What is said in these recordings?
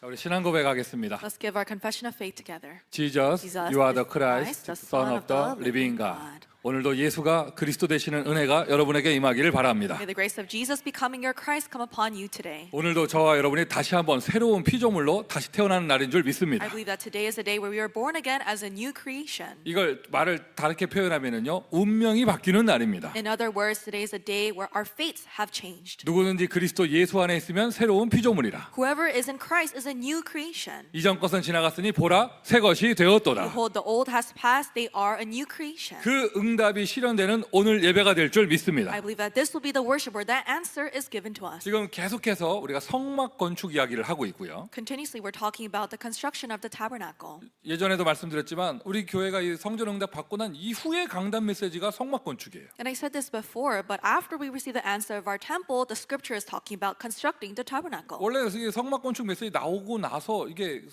우리 신앙 고백하겠습니다. Let's give our confession of faith together. Jesus, Jesus you are the is Christ, the Son of the living God. 오늘도 예수가 그리스도 되시는 은혜가 여러분에게 임하기를 바랍니다. May the grace of Jesus becoming your Christ come upon you today. 오늘도 저와 여러분이 다시 한번 새로운 피조물로 다시 태어나는 날인 줄 믿습니다. I believe that today is a day where we are born again as a new creation. 이걸 말을 다르게 표현하면은요, 운명이 바뀌는 날입니다. In other words, today is a day where our fates have changed. 누구든지 그리스도 예수 안에 있으면 새로운 피조물이라. Whoever is in Christ is a new creation. 이전 것은 지나갔으니 보라 새 것이 되었도다. Behold, the old has passed; they are a new creation. 그 응답이 실현되는 오늘 예배가 될 줄 I 믿습니다. believe that this will be the worship where that answer is given to us. 지금 계속해서 우리가 성막 건축 이야기를 하고 있고요. Continuously, we're talking about the construction of the tabernacle. 예전에도 말씀드렸지만 우리 교회가 이 성전 응답 받고 난 이후의 강단 메시지가 성막 건축이에요. And I said this before, but after we receive the answer of our temple, the scripture is talking about constructing the tabernacle. 원래 이게 성막 건축 메시지 나오고 나서 이게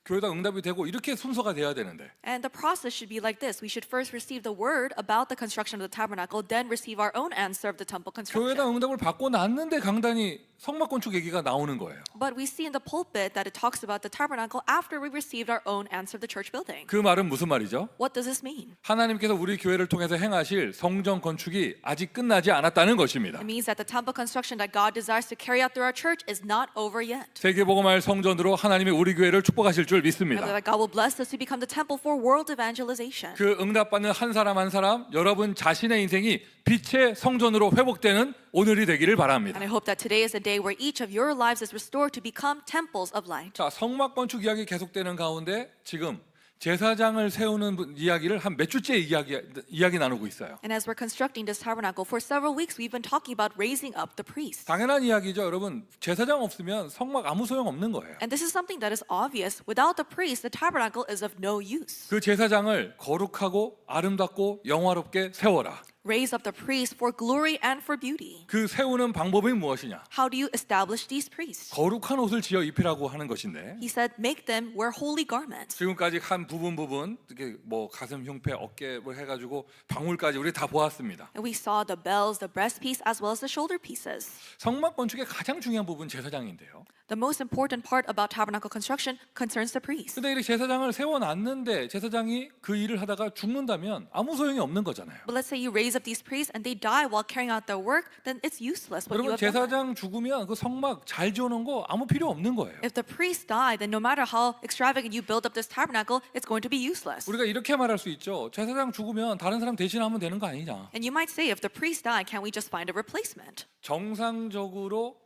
교회가 응답이 되고 이렇게 순서가 돼야 되는데 And the process should be like this. We should first receive the word about the construction of the tabernacle, then receive our own answer of the temple construction. 교회당 응답을 받고 났는데 강단이 성막 건축 얘기가 나오는 거예요. But we see in the pulpit that it talks about the tabernacle after we received our own answer of the church building. 그 말은 무슨 말이죠? What does this mean? 하나님께서 우리 교회를 통해서 행하실 성전 건축이 아직 끝나지 않았다는 것입니다. It means that the temple construction that God desires to carry out through our church is not over yet. 세계복음화의 성전으로 하나님이 우리 교회를 축복하실 줄 I 믿습니다. believe that God will bless us to become the temple for world evangelization. 그 응답받는 한 사람 한 사람 여러분 자신의 인생이 빛의 성전으로 회복되는 오늘이 되기를 바랍니다. And I hope that today is a day where each of your lives is restored to become temples of light. 자, 성막 건축 이야기 계속되는 가운데 지금 제사장을 세우는 이야기를 한 몇 주째 이야기 나누고 있어요. And as we're constructing this tabernacle for several weeks, we've been talking about raising up the priests. 당연한 이야기죠, 여러분. 제사장 없으면 성막 아무 소용 없는 거예요. And this is something that is obvious. Without the priest, the tabernacle is of no use. 그 제사장을 거룩하고 아름답고 영화롭게 세워라. Raise up the priest for glory and for beauty. 그 세우는 방법이 무엇이냐? How do you establish these priests? 거룩한 옷을 지어 입히라고 하는 것인데 He said, make them wear holy garments. 지금까지 한 부분 이렇게 뭐 가슴, 흉패, 어깨 뭐 해가지고 방울까지 우리 다 보았습니다. And we saw the bells, the breastpiece, as well as the shoulder pieces. 성막 건축의 가장 중요한 부분 제사장인데요. The most important part about tabernacle construction concerns the priest. 근데 이렇게 제사장을 세워놨는데 제사장이 그 일을 하다가 죽는다면 아무 소용이 없는 거잖아요. But let's say you raise up these priests and they die while carrying out their work, then it's useless what you 여러분 have done. 제사장 죽으면 그 성막 잘 지어놓은 거 아무 필요 없는 거예요. If the priests die, then no matter how extravagant you build up this tabernacle, it's going to be useless. 우리가 이렇게 말할 수 있죠. 제사장 죽으면 다른 사람 대신하면 되는 거 아니냐. And you might say, if the priests die, can't we just find a replacement? 정상적으로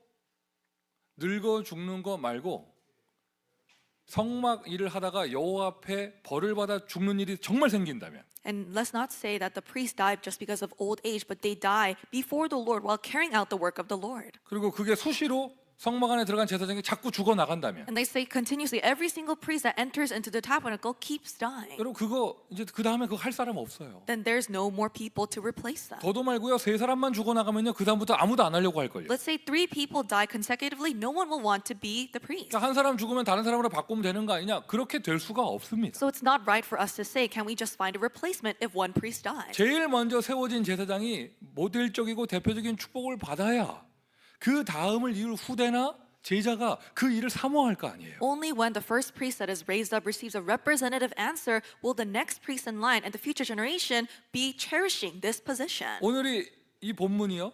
늙어 죽는 거 말고 성막 일을 하다가 여호와 앞에 벌을 받아 죽는 일이 정말 생긴다면 And let's not say that the priests died just because of old age, but they die before the Lord while carrying out the work of the Lord. 그리고 그게 수시로 성막 안에 들어간 제사장이 자꾸 죽어 나간다면 And they say continuously, every single priest that enters into the tabernacle keeps dying. 여러분 그거 이제 그 다음에 그거 할 사람 없어요. Then there's no more people to replace them. 더도 말고요. 세 사람만 죽어 나가면요. 그 다음부터 아무도 안 하려고 할 걸요. Let's say 3 people die consecutively, no one will want to be the priest. 그러니까 한 사람 죽으면 다른 사람으로 바꾸면 되는 거 아니냐? 그렇게 될 수가 없습니다. So it's not right for us to say, can we just find a replacement if one priest dies? 제일 먼저 세워진 제사장이 모델적이고 대표적인 축복을 받아야 그 다음을 이을 후대나 제자가 그 일을 사모할 거 아니에요. Only when the first priest that is raised up receives a representative answer will the next priest in line and the future generation be cherishing this position. 오늘이 이 본문이요.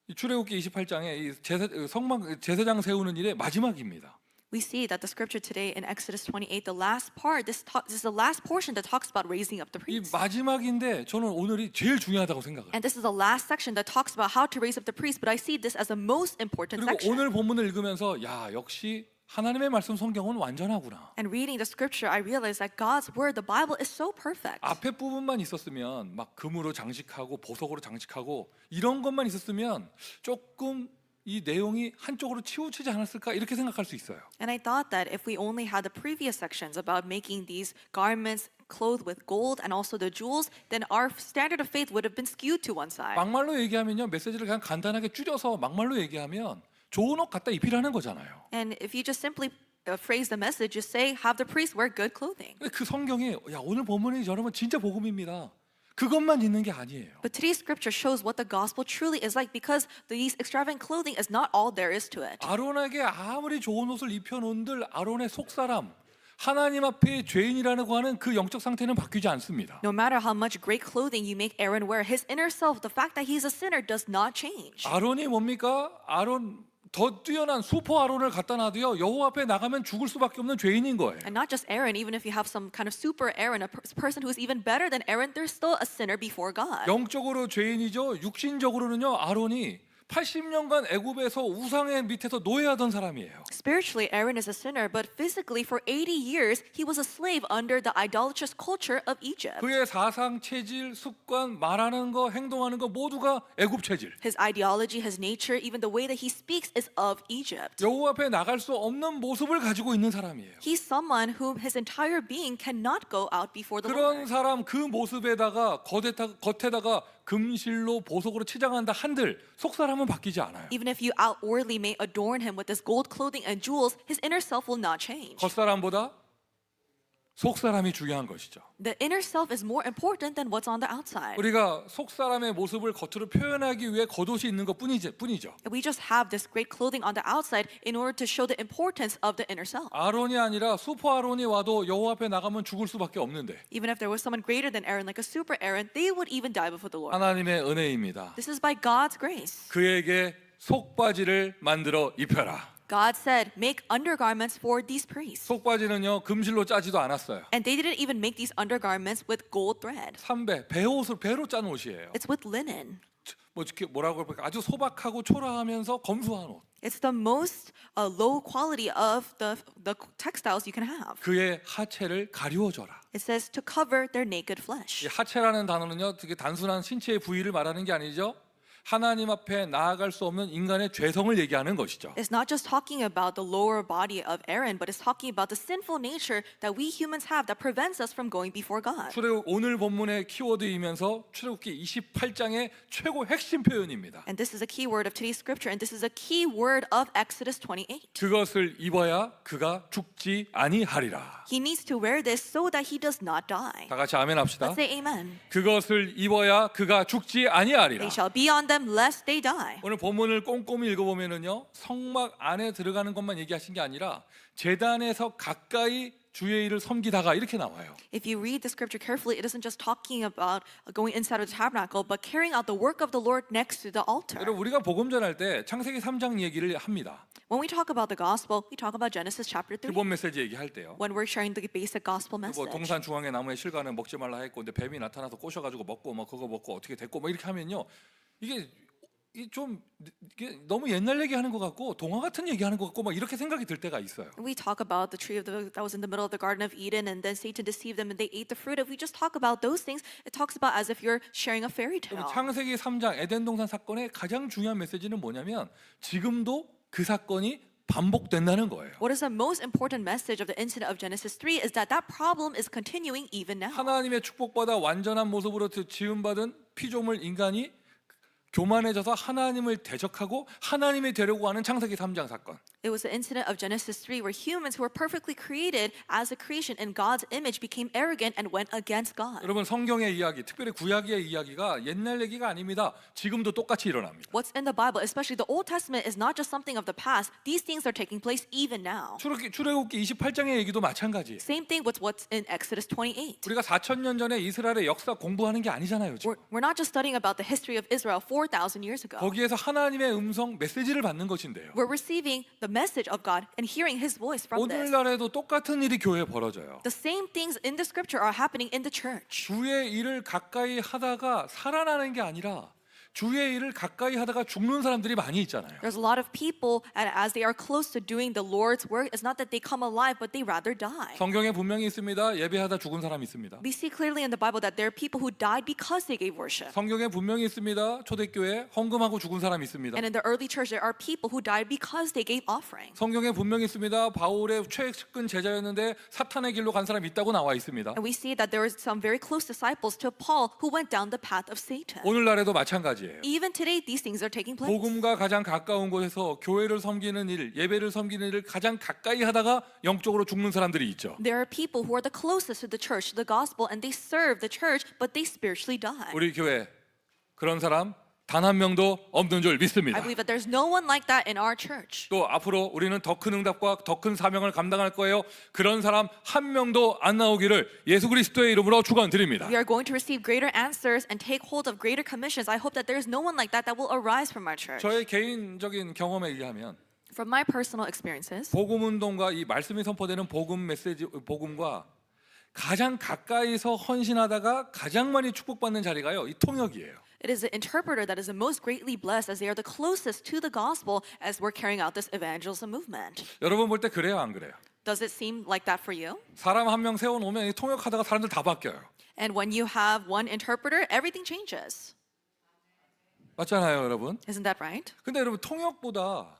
이 출애굽기 28장에 이 제사장 세우는 일의 마지막입니다. We see that the scripture today in Exodus 28, the last part, this is the last portion that talks about raising up the 이 priests. 마지막인데 저는 오늘이 제일 중요하다고 생각해요. And this is the last section that talks about how to raise up the priests, but I see this as the most important 그리고 section. 오늘 본문을 읽으면서 야 역시 하나님의 말씀 성경은 완전하구나. And reading the scripture, I realized that God's word, the Bible, is so perfect. 앞에 부분만 있었으면 막 금으로 장식하고 보석으로 장식하고 이런 것만 있었으면 조금 이 내용이 한쪽으로 치우치지 않았을까 이렇게 생각할 수 있어요. And I thought that if we only had the previous sections about making these garments clothed with gold and also the jewels, then our standard of faith would have been skewed to one side. 막말로 얘기하면요 메시지를 그냥 간단하게 줄여서 막말로 얘기하면 좋은 옷 갖다 입히라는 거잖아요. And if you just simply phrase the message, just say, have the priests wear good clothing. 근데 그 성경이 야 오늘 본문이 여러분 진짜 복음입니다. 그것만 있는 게 아니에요. But today's scripture shows what the gospel truly is like because these extravagant clothing is not all there is to it. 아론에게 아무리 좋은 옷을 입혀놓은들 아론의 속사람, 하나님 앞에 죄인이라고 하는 그 영적 상태는 바뀌지 않습니다. No matter how much great clothing you make Aaron wear, his inner self, the fact that he's a sinner, does not change. 아론이 뭡니까? 아론 더 뛰어난 슈퍼 아론을 갖다 놔도요 여호와 앞에 나가면 죽을 수밖에 없는 죄인인 거예요. And not just Aaron, even if you have some kind of super Aaron, a person who's even better than Aaron, they're still a sinner before God. 영적으로 죄인이죠. 육신적으로는요 아론이 80년간 애굽에서 우상의 밑에서 노예하던 사람이에요. Spiritually, Aaron is a sinner, but physically, for 80 years, he was a slave under the idolatrous culture of Egypt. 그의 사상, 체질, 습관, 말하는 거, 행동하는 거 모두가 애굽 체질. His ideology, his nature, even the way that he speaks is of Egypt. 여호와 앞에 나갈 수 없는 모습을 가지고 있는 사람이에요. He's someone whom his entire being cannot go out before the 그런 Lord. 사람 그 모습에다가 겉에다가 금실로 보석으로 치장한다 한들 속사람은 바뀌지 않아요. Even if you outwardly may adorn him with this gold clothing and jewels, his inner self will not change. 겉사람보다 속사람이 중요한 것이죠. The inner self is more important than what's on the outside. 우리가 속사람의 모습을 겉으로 표현하기 위해 겉옷이 있는 것뿐이죠. We just have this great clothing on the outside in order to show the importance of the inner self. 아론이 아니라 슈퍼 아론이 와도 여호와 앞에 나가면 죽을 수밖에 없는데 Even if there was someone greater than Aaron, like a super Aaron, they would even die before the Lord. 하나님의 은혜입니다. This is by God's grace. 그에게 속바지를 만들어 입혀라. God said, make undergarments for these priests. 속바지는요 금실로 짜지도 않았어요. And they didn't even make these undergarments with gold thread. 배로 짠 옷이에요. It's with linen. 뭐 이렇게 뭐라고 할까? 아주 소박하고 초라하면서 검소한 옷. It's the most low quality of the textiles you can have. 그의 하체를 가리워줘라. It says to cover their naked 이 flesh. 하체라는 단어는요 되게 단순한 신체의 부위를 말하는 게 아니죠. 하나님 앞에 나아갈 수 없는 인간의 죄성을 얘기하는 것이죠. It's not just talking about the lower body of Aaron, but it's talking about the sinful nature that we humans have that prevents us from going before God. 출애굽 오늘 본문의 키워드이면서 출애굽기 28장의 최고 핵심 표현입니다. And this is a key word of today's scripture, and this is a key word of Exodus 28. 그것을 입어야 그가 죽지 아니하리라. He needs to wear this so that he does not die. 다 같이 아멘 합시다. Let's say amen. 그것을 입어야 그가 죽지 아니하리라. They shall be on them lest they die. 오늘 본문을 꼼꼼히 읽어보면은요 성막 안에 들어가는 것만 얘기하신 게 아니라 제단에서 가까이 주의 일을 섬기다가 이렇게 나와요. If you read the scripture carefully, it isn't just talking about going inside of the tabernacle, but carrying out the work of the Lord next to the altar. 여러분 우리가 복음 전할 때 창세기 3장 얘기를 합니다. When we talk about the gospel, we talk about Genesis chapter 3. 기본 메시지 얘기할 때요. When we're sharing the basic gospel 뭐 message. 동산 중앙의 나무의 실과는 먹지 말라 했고 근데 뱀이 나타나서 꼬셔가지고 먹고 뭐 그거 먹고 어떻게 됐고 뭐 이렇게 하면요 이게 너무 옛날 얘기하는 것 같고 동화 같은 얘기하는 것 같고 막 이렇게 생각이 들 때가 있어요. We talk about the tree that was in the middle of the Garden of Eden, and then Satan deceived them, and they ate the fruit. If we just talk about those things, it talks about as if you're sharing a fairy tale. 창세기 3장 에덴 동산 사건의 가장 중요한 메시지는 뭐냐면 지금도 그 사건이 반복된다는 거예요. What is the most important message of the incident of Genesis 3 is that that problem is continuing even now. 하나님의 축복받아 완전한 모습으로 지음받은 피조물 인간이 교만해져서 하나님을 대적하고 하나님이 되려고 하는 창세기 3장 사건. It was the incident of Genesis 3 where humans who were perfectly created as a creation in God's image became arrogant and went against God. 여러분 성경의 이야기, 특별히 구약의 이야기가 옛날 얘기가 아닙니다. 지금도 똑같이 일어납니다. What's in the Bible, especially the Old Testament, is not just something of the past. These things are taking place even now. 출애굽기 28장의 얘기도 마찬가지예요. Same thing with what's in Exodus 28. 우리가 4,000년 전에 이스라엘의 역사 공부하는 게 아니잖아요. 지금. We're not just studying about the history of Israel 4,000 years ago. 거기에서 하나님의 음성 메시지를 받는 것인데요. We're receiving the message of God and hearing His voice from this. 오늘날에도 똑같은 일이 교회에 벌어져요. The same things in the scripture are happening in the church. 주의 일을 가까이 하다가 살아나는 게 아니라 주의 일을 가까이 하다가 죽는 사람들이 많이 있잖아요. There's a lot of people, and as they are close to doing the Lord's work, it's not that they come alive, but they rather die. 성경에 분명히 있습니다. 예배하다 죽은 사람 있습니다. We see clearly in the Bible that there are people who died because they gave worship. 성경에 분명히 있습니다. 초대교회 헌금하고 죽은 사람 있습니다. And in the early church, there are people who died because they gave offering. 성경에 분명히 있습니다. 바울의 최측근 제자였는데 사탄의 길로 간 사람이 있다고 나와 있습니다. And we see that there were some very close disciples to Paul who went down the path of Satan. 오늘날에도 마찬가지예요. 일이에요. Even today, these things are taking place. 복음과 가장 가까운 곳에서 교회를 섬기는 일, 예배를 섬기는 일을 가장 가까이 하다가 영적으로 죽는 사람들이 있죠. There are people who are the closest to the church, to the gospel, and they serve the church, but they spiritually die. 우리 교회 그런 사람 단 한 명도 없는 줄 믿습니다. I believe that there's no one like that in our church. 또 앞으로 우리는 더 큰 응답과 더 큰 사명을 감당할 거예요. 그런 사람 한 명도 안 나오기를 예수 그리스도의 이름으로 축원드립니다. We are going to receive greater answers and take hold of greater commissions. I hope that there is no one like that will arise from our church. 저의 개인적인 경험에 의하면 From my personal experiences, 복음 운동과 이 말씀이 선포되는 복음 메시지 복음과 가장 가까이서 헌신하다가 가장 많이 축복받는 자리가요. 이 통역이에요. it is the interpreter that is the most greatly blessed as they are the closest to the gospel as we're carrying out this evangelism movement. 여러분 볼 때 그래요, 안 그래요? Does it seem like that for you? 사람 한 명 세워 놓으면 이 통역하다가 사람들 다 바뀌어요. And when you have one interpreter, everything changes. 맞잖아요, 여러분. Isn't that right? 근데 여러분 통역보다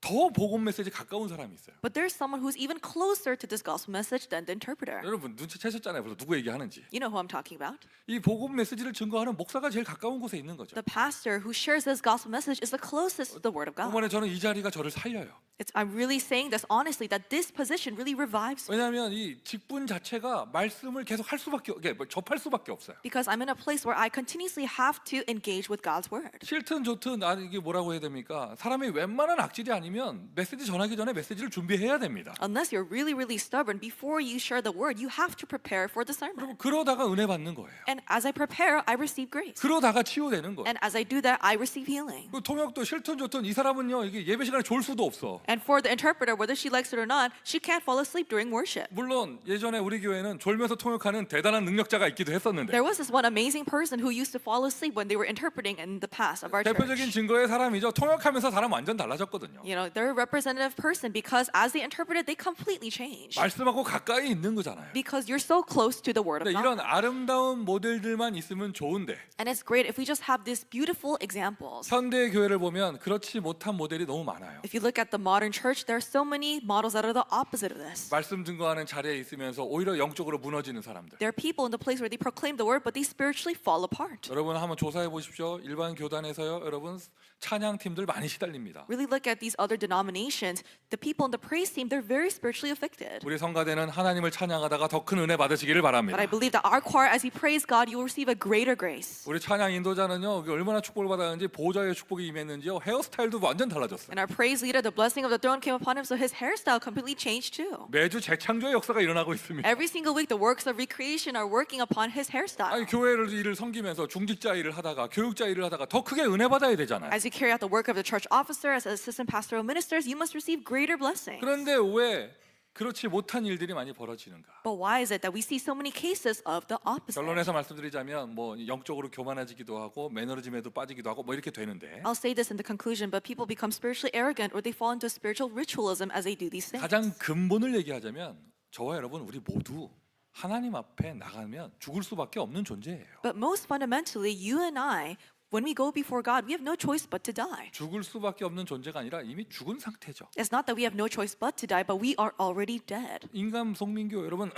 더 복음 메시지 가까운 사람이 있어요. But there's someone who's even closer to this gospel message than the interpreter. 여러분 눈치채셨잖아요. 벌써 누구 얘기하는지. You know who I'm talking about? 이 복음 메시지를 증거하는 목사가 제일 가까운 곳에 있는 거죠. The pastor who shares this gospel message is the closest to the word of God. 이번에 저는 이 자리가 저를 살려요. I'm really saying this honestly, that this position really revives me. 왜냐하면 이 직분 자체가 말씀을 계속 할 수밖에 접할 수밖에 없어요. Because I'm in a place where I continuously have to engage with God's word. 싫든 좋든 이게 뭐라고 해야 됩니까? 사람이 웬만한 악질이 아니면 메시지 전하기 전에 메시지를 준비해야 됩니다. Unless you're really, really stubborn, before you share the word, you have to prepare for the sermon. 그리고 그러다가 은혜 받는 거예요. And as I prepare, I receive grace. 그러다가 치유되는 거예요. And as I do that, I receive healing. 그 통역도 싫든 좋든 이 사람은요 이게 예배 시간에 졸 수도 없어. And for the interpreter, whether she likes it or not, she can't fall asleep during worship. 물론 예전에 우리 교회는 졸면서 통역하는 대단한 능력자가 있기도 했었는데 There was this one amazing person who used to fall asleep when they were interpreting in the past of our 대표적인 church. 증거의 사람이죠. 통역하면서 사람 완전 달라졌거든요. You know, they're a representative person because as they interpreted, they completely changed. 말씀하고 가까이 있는 거잖아요. Because you're so close to the word of 근데 God. 이런 아름다운 모델들만 있으면 좋은데 And it's great if we just have these beautiful examples. 현대 교회를 보면 그렇지 못한 모델이 너무 많아요. If you look at the modern church, there are so many models that are the opposite of this. 말씀 증거하는 자리에 있으면서 오히려 영적으로 무너지는 사람들. There are people in the place where they proclaim the word, but they spiritually fall apart. 여러분 한번 조사해 보십시오. 일반 교단에서요, 여러분 찬양 팀들 많이 시달립니다. Really look at these other denominations. The people in the praise team, they're very spiritually affected. 우리 성가대는 하나님을 찬양하다가 더 큰 은혜 받으시기를 바랍니다. But I believe that our choir, as we praise God, you will receive a greater grace. 우리 찬양 인도자는요, 얼마나 축복을 받았는지 보좌의 축복이 임했는지요, 헤어스타일도 완전 달라졌어요. And our praise leader, the blessing of the throne came upon him, so his hairstyle completely changed too. 매주 재창조의 역사가 일어나고 있습니다. Every single week, the works of recreation are working upon his hairstyle. 아니 교회를 일을 섬기면서 중직자 일을 하다가 교육자 일을 하다가 더 크게 은혜 받아야 되잖아요. As you carry out the work of the church officer, as assistant pastoral ministers, you must receive greater blessings. 그런데 왜 그렇지 못한 일들이 많이 벌어지는가? But why is it that we see so many cases of the opposite? 결론에서 말씀드리자면 뭐 영적으로 교만해지기도 하고 매너리즘에도 빠지기도 하고 뭐 이렇게 되는데 I'll say this in the conclusion, but people become spiritually arrogant or they fall into spiritual ritualism as they do these things. 가장 근본을 얘기하자면 저와 여러분 우리 모두 하나님 앞에 나가면 죽을 수밖에 없는 존재예요. But most fundamentally, you and I, when we go before God, we have no choice but to die. 죽을 수밖에 없는 존재가 아니라 이미 죽은 상태죠. It's not that we have no choice but to die, but we are already dead. 인간 송민교 여러분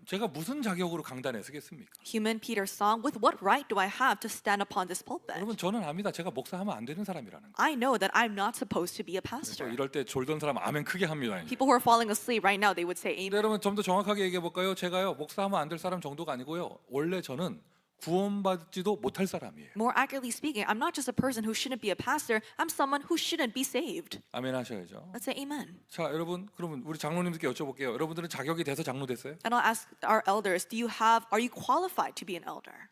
제가 무슨 자격으로 강단에 서겠습니까? Human Peter song, with what right do I have to stand upon this pulpit? 여러분 저는 압니다. 제가 목사하면 안 되는 사람이라는 거. I know that I'm not supposed to be a 그래서 pastor. 이럴 때 졸던 사람 아멘 크게 합니다. 이제. People who are falling asleep right now, they would say 근데 amen. 여러분 좀 더 정확하게 얘기해 볼까요? 제가요 목사하면 안 될 사람 정도가 아니고요. 원래 저는 구원받지도 못할 사람이에요. More accurately speaking, I'm not just a person who shouldn't be a pastor, I'm someone who shouldn't be saved. 아멘 하셔야죠. Let's say amen. 자 여러분 그러면 우리 장로님들께 여쭤볼게요. 여러분들은 자격이 돼서 장로 됐어요? And I'll ask our elders, are you qualified to be an elder?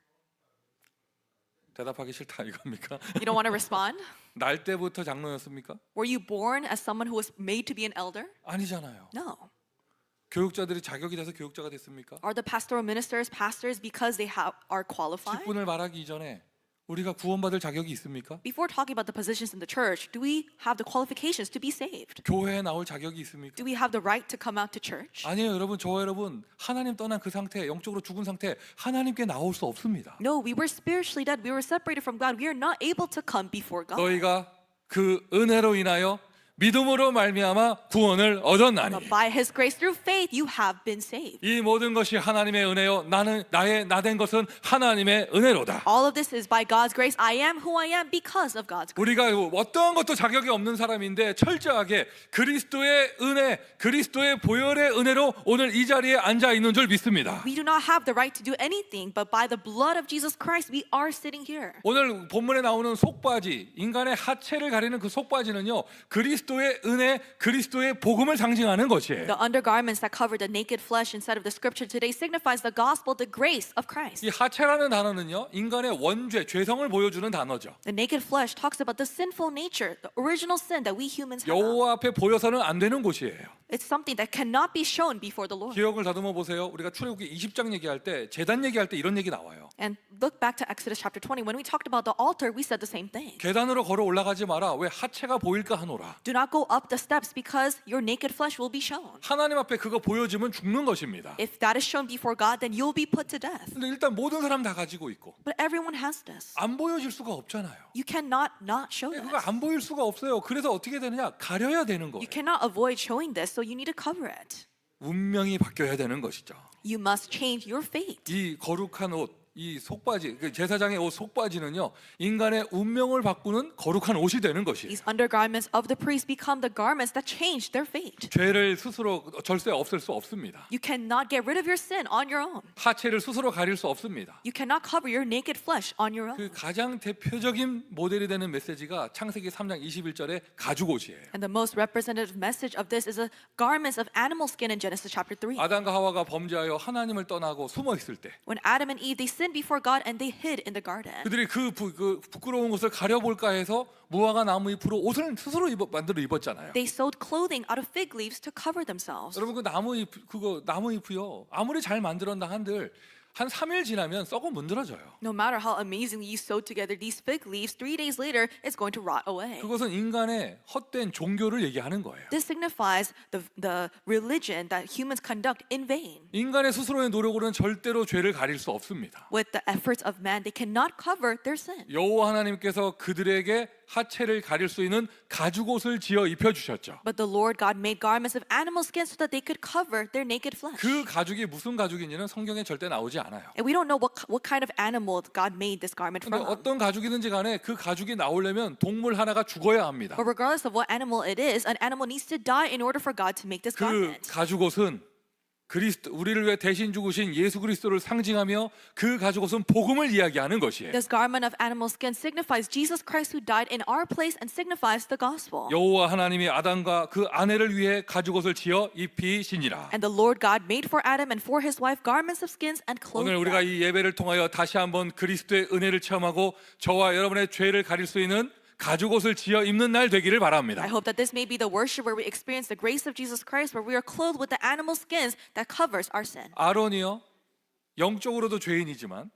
대답하기 싫다 이겁니까? You don't want to respond? 날 때부터 장로였습니까? Were you born as someone who was made to be an elder? 아니잖아요. No. 교육자들이 자격이 돼서 교육자가 됐습니까? Are the pastoral ministers pastors because they are qualified? 직분을 말하기 이전에 우리가 구원받을 자격이 있습니까? Before talking about the positions in the church, do we have the qualifications to be saved? 교회에 나올 자격이 있습니까? Do we have the right to come out to church? 아니에요 여러분 저와 여러분 하나님 떠난 그 상태 영적으로 죽은 상태 하나님께 나올 수 없습니다. No, we were spiritually dead. We were separated from God. We are not able to come before God. 너희가 그 은혜로 인하여 믿음으로 말미암아 구원을 얻었나니. But by His grace through faith, you have been saved. 이 모든 것이 하나님의 은혜요 나는 나의 나된 것은 하나님의 은혜로다. All of this is by God's grace. I am who I am because of God's grace. 우리가 어떠한 것도 자격이 없는 사람인데 철저하게 그리스도의 은혜, 그리스도의 보혈의 은혜로 오늘 이 자리에 앉아 있는 줄 믿습니다. We do not have the right to do anything, but by the blood of Jesus Christ, we are sitting here. 오늘 본문에 나오는 속바지, 인간의 하체를 가리는 그 속바지는요 그리스도의 은혜, 그리스도의 복음을 상징하는 것이에요. The undergarments that cover the naked flesh inside of the scripture today signifies the gospel, the grace of Christ. 이 하체라는 단어는요 인간의 원죄, 죄성을 보여주는 단어죠. The naked flesh talks about the sinful nature, the original sin that we humans have. 여호와 앞에 보여서는 안 되는 곳이에요. It's something that cannot be shown before the Lord. 기억을 다듬어 보세요. 우리가 출애굽기 20장 얘기할 때 제단 얘기할 때 이런 얘기 나와요. And look back to Exodus chapter 20. When we talked about the altar, we said the same thing. 계단으로 걸어 올라가지 마라. 왜 하체가 보일까 하노라. Do not go up the steps because your naked flesh will be shown. 하나님 앞에 그거 보여지면 죽는 것입니다. If that is shown before God, then you'll be put to death. 근데 일단 모든 사람 다 가지고 있고 But everyone has this. 안 보여질 수가 없잖아요. You cannot not show 그거 this. 안 보일 수가 없어요. 그래서 어떻게 되느냐? 가려야 되는 거예요. You cannot avoid showing this, so you need to cover it. 운명이 바뀌어야 되는 것이죠. You must change your fate. 이 거룩한 옷, 이 속바지, 그 제사장의 옷 속바지는요 인간의 운명을 바꾸는 거룩한 옷이 되는 것이에요. These undergarments of the priest become the garments that change their fate. 죄를 스스로 절대 없앨 수 없습니다. You cannot get rid of your sin on your own. 하체를 스스로 가릴 수 없습니다. You cannot cover your naked flesh on your own. 그 가장 대표적인 모델이 되는 메시지가 창세기 3장 21절의 가죽 옷이에요. And the most representative message of this is the garments of animal skin in Genesis chapter 3. 아담과 하와가 범죄하여 하나님을 떠나고 숨어 있을 때 When Adam and Eve, they sinned before God and they hid in the garden. 그들이 그 부끄러운 것을 가려볼까 해서 무화과 나무 잎으로 옷을 스스로 만들어 입었잖아요. They sewed clothing out of fig leaves to cover themselves. 여러분 그 나무 잎이요 아무리 잘 만들었다 한들 한 3일 지나면 썩어 문드러져요. No matter how amazingly you sew together these fig leaves, 3 days later, it's going to rot away. 그것은 인간의 헛된 종교를 얘기하는 거예요. This signifies the religion that humans conduct in vain. 인간의 스스로의 노력으로는 절대로 죄를 가릴 수 없습니다. With the efforts of man, they cannot cover their sin. 여호와 하나님께서 그들에게 하체를 가릴 수 있는 가죽 옷을 지어 입혀 주셨죠. But the Lord God made garments of animal skin so that they could cover their naked flesh. 그 가죽이 무슨 가죽인지는 성경에 절대 나오지 않아요. And we don't know what kind of animal God made this garment 근데 from. 어떤 가죽이든지 간에 그 가죽이 나오려면 동물 하나가 죽어야 합니다. But regardless of what animal it is, an animal needs to die in order for God to make this 그 garment. 가죽 옷은 우리를 위해 대신 죽으신 예수 그리스도를 상징하며 그 가죽 옷은 복음을 이야기하는 것이에요. This garment of animal skin signifies Jesus Christ who died in our place and signifies the gospel. 여호와 하나님이 아담과 그 아내를 위해 가죽 옷을 지어 입히시니라. And the Lord God made for Adam and for his wife garments of skins and clothed 오늘 우리가 them. 이 예배를 통하여 다시 한번 그리스도의 은혜를 체험하고 저와 여러분의 죄를 가릴 수 있는 가죽 옷을 지어 입는 날 되기를 바랍니다. I hope that this may be the worship where we experience the grace of Jesus Christ, where we are clothed with the animal skins that covers our sin. 아론이요 영적으로도 죄인이지만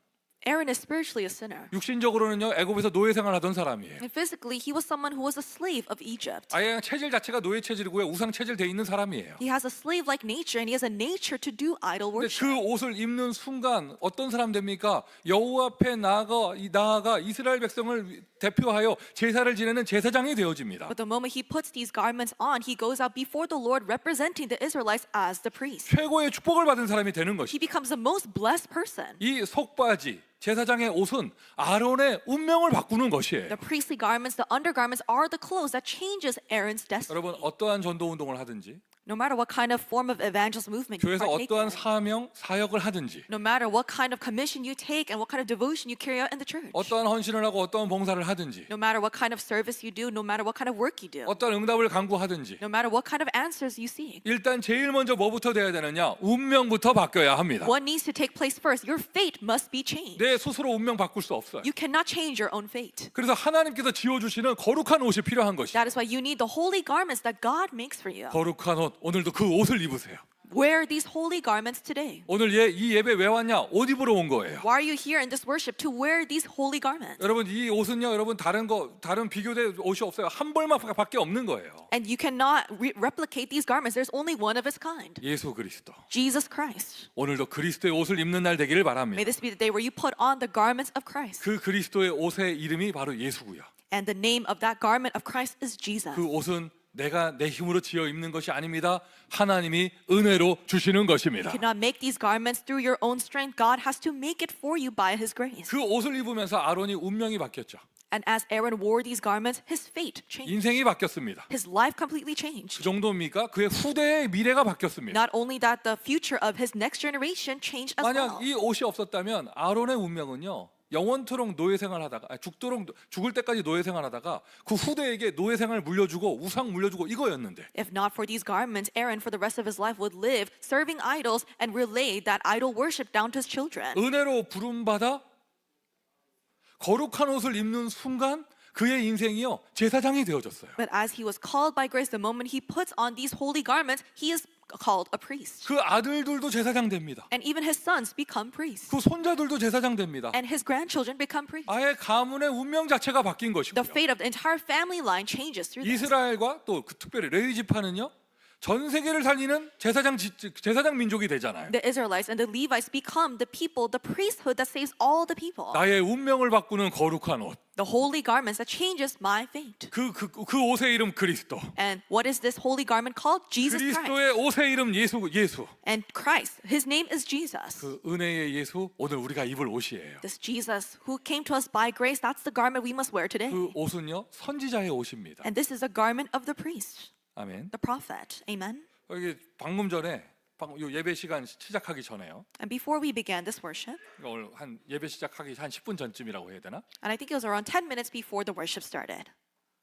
Aaron is spiritually a sinner. 육신적으로는요 애굽에서 노예 생활하던 사람이에요. And physically, he was someone who was a slave of Egypt. 아예 체질 자체가 노예 체질이고요 우상 체질 돼 있는 사람이에요. He has a slave-like nature, and he has a nature to do idol 근데 worship. 그 옷을 입는 순간 어떤 사람 됩니까? 여호와 앞에 나아가 이스라엘 백성을 대표하여 제사를 지내는 제사장이 되어집니다. But the moment he puts these garments on, he goes out before the Lord representing the Israelites as the priest. 최고의 축복을 받은 사람이 되는 He 것이. becomes the most blessed person. 이 속바지 제사장의 옷은 아론의 운명을 바꾸는 것이에요. The priestly garments, the undergarments, are the clothes that changes Aaron's destiny. 여러분 어떠한 전도 운동을 하든지 No matter what kind of form of evangelist movement you 교회에서 partake 어떠한 in, 사명 사역을 하든지 no matter what kind of commission you take and what kind of devotion you carry out in the church, 어떠한 헌신을 하고 어떠한 봉사를 하든지 no matter what kind of service you do, no matter what kind of work you do, 어떠한 응답을 강구하든지 no matter what kind of answers you seek, 일단 제일 먼저 뭐부터 돼야 되느냐? 운명부터 바뀌어야 합니다. what needs to take place first? Your fate must be changed. 내 스스로 운명 바꿀 수 없어요. You cannot change your own fate. 그래서 하나님께서 지어주시는 거룩한 옷이 필요한 것이. That is why you need the holy garments that God makes for you. 거룩한 옷 오늘도 그 옷을 입으세요. Wear these holy garments today. 오늘 이 예배 왜 왔냐? 옷 입으러 온 거예요. Why are you here in this worship? To wear these holy garments. 여러분 이 옷은요, 여러분 다른 비교될 옷이 없어요. 한 벌밖에 없는 거예요. And you cannot replicate these garments. There's only one of its kind. 예수 그리스도. Jesus Christ. 오늘도 그리스도의 옷을 입는 날 되기를 May 바랍니다. this be the day where you put on the garments of Christ. 그 그리스도의 옷의 이름이 바로 예수고요. And the name of that garment of Christ is Jesus. 그 옷은 내가 내 힘으로 지어 입는 것이 아닙니다. 하나님이 은혜로 주시는 것입니다. You cannot make these garments through your own strength. God has to make it for you by His grace. 그 옷을 입으면서 아론이 운명이 바뀌었죠. And as Aaron wore these garments, his fate changed. 인생이 바뀌었습니다. His life completely 그 changed. 정도입니까? 그의 후대의 미래가 바뀌었습니다. Not only that, the future of his next generation changed as well. 만약 이 옷이 없었다면 아론의 운명은요. 영원토록 노예 생활하다가 죽을 때까지 노예 생활하다가 그 후대에게 노예 생활 물려주고 우상 물려주고 이거였는데 If not for these garments, Aaron for the rest of his life would live serving idols and relay that idol worship down to his children. 은혜로 부름받아 거룩한 옷을 입는 순간 그의 인생이요 제사장이 되어졌어요. But as he was called by grace, the moment he puts on these holy garments, he is called a priest. 그 아들들도 제사장 됩니다. And even his sons become priests. 그 손자들도 제사장 됩니다. And his grandchildren become priests. 아예 가문의 운명 자체가 바뀐 The 것이고요. fate of the entire family line changes through this. 이스라엘과 또 그 특별히 레위 지파는요 전 세계를 살리는 제사장 민족이 되잖아요. The Israelites and the Levites become the people, the priesthood that saves all the people. 나의 운명을 바꾸는 거룩한 옷. The holy garments that changes my fate. 그 옷의 이름 그리스도. And what is this holy garment called? Jesus Christ. 그리스도의 옷의 이름 예수. And Christ, his name is Jesus. 그 은혜의 예수 오늘 우리가 입을 옷이에요. This Jesus who came to us by grace, that's the garment we must wear today. 그 옷은요 선지자의 옷입니다. And this is a garment of the priest, 아멘. the prophet. Amen. 여기 방금 전에 요 예배 시간 시작하기 전에요. And before we began this worship, 오늘 한 예배 시작하기 한 10분 전쯤이라고 해야 되나? and I think it was around 10 minutes before the worship started.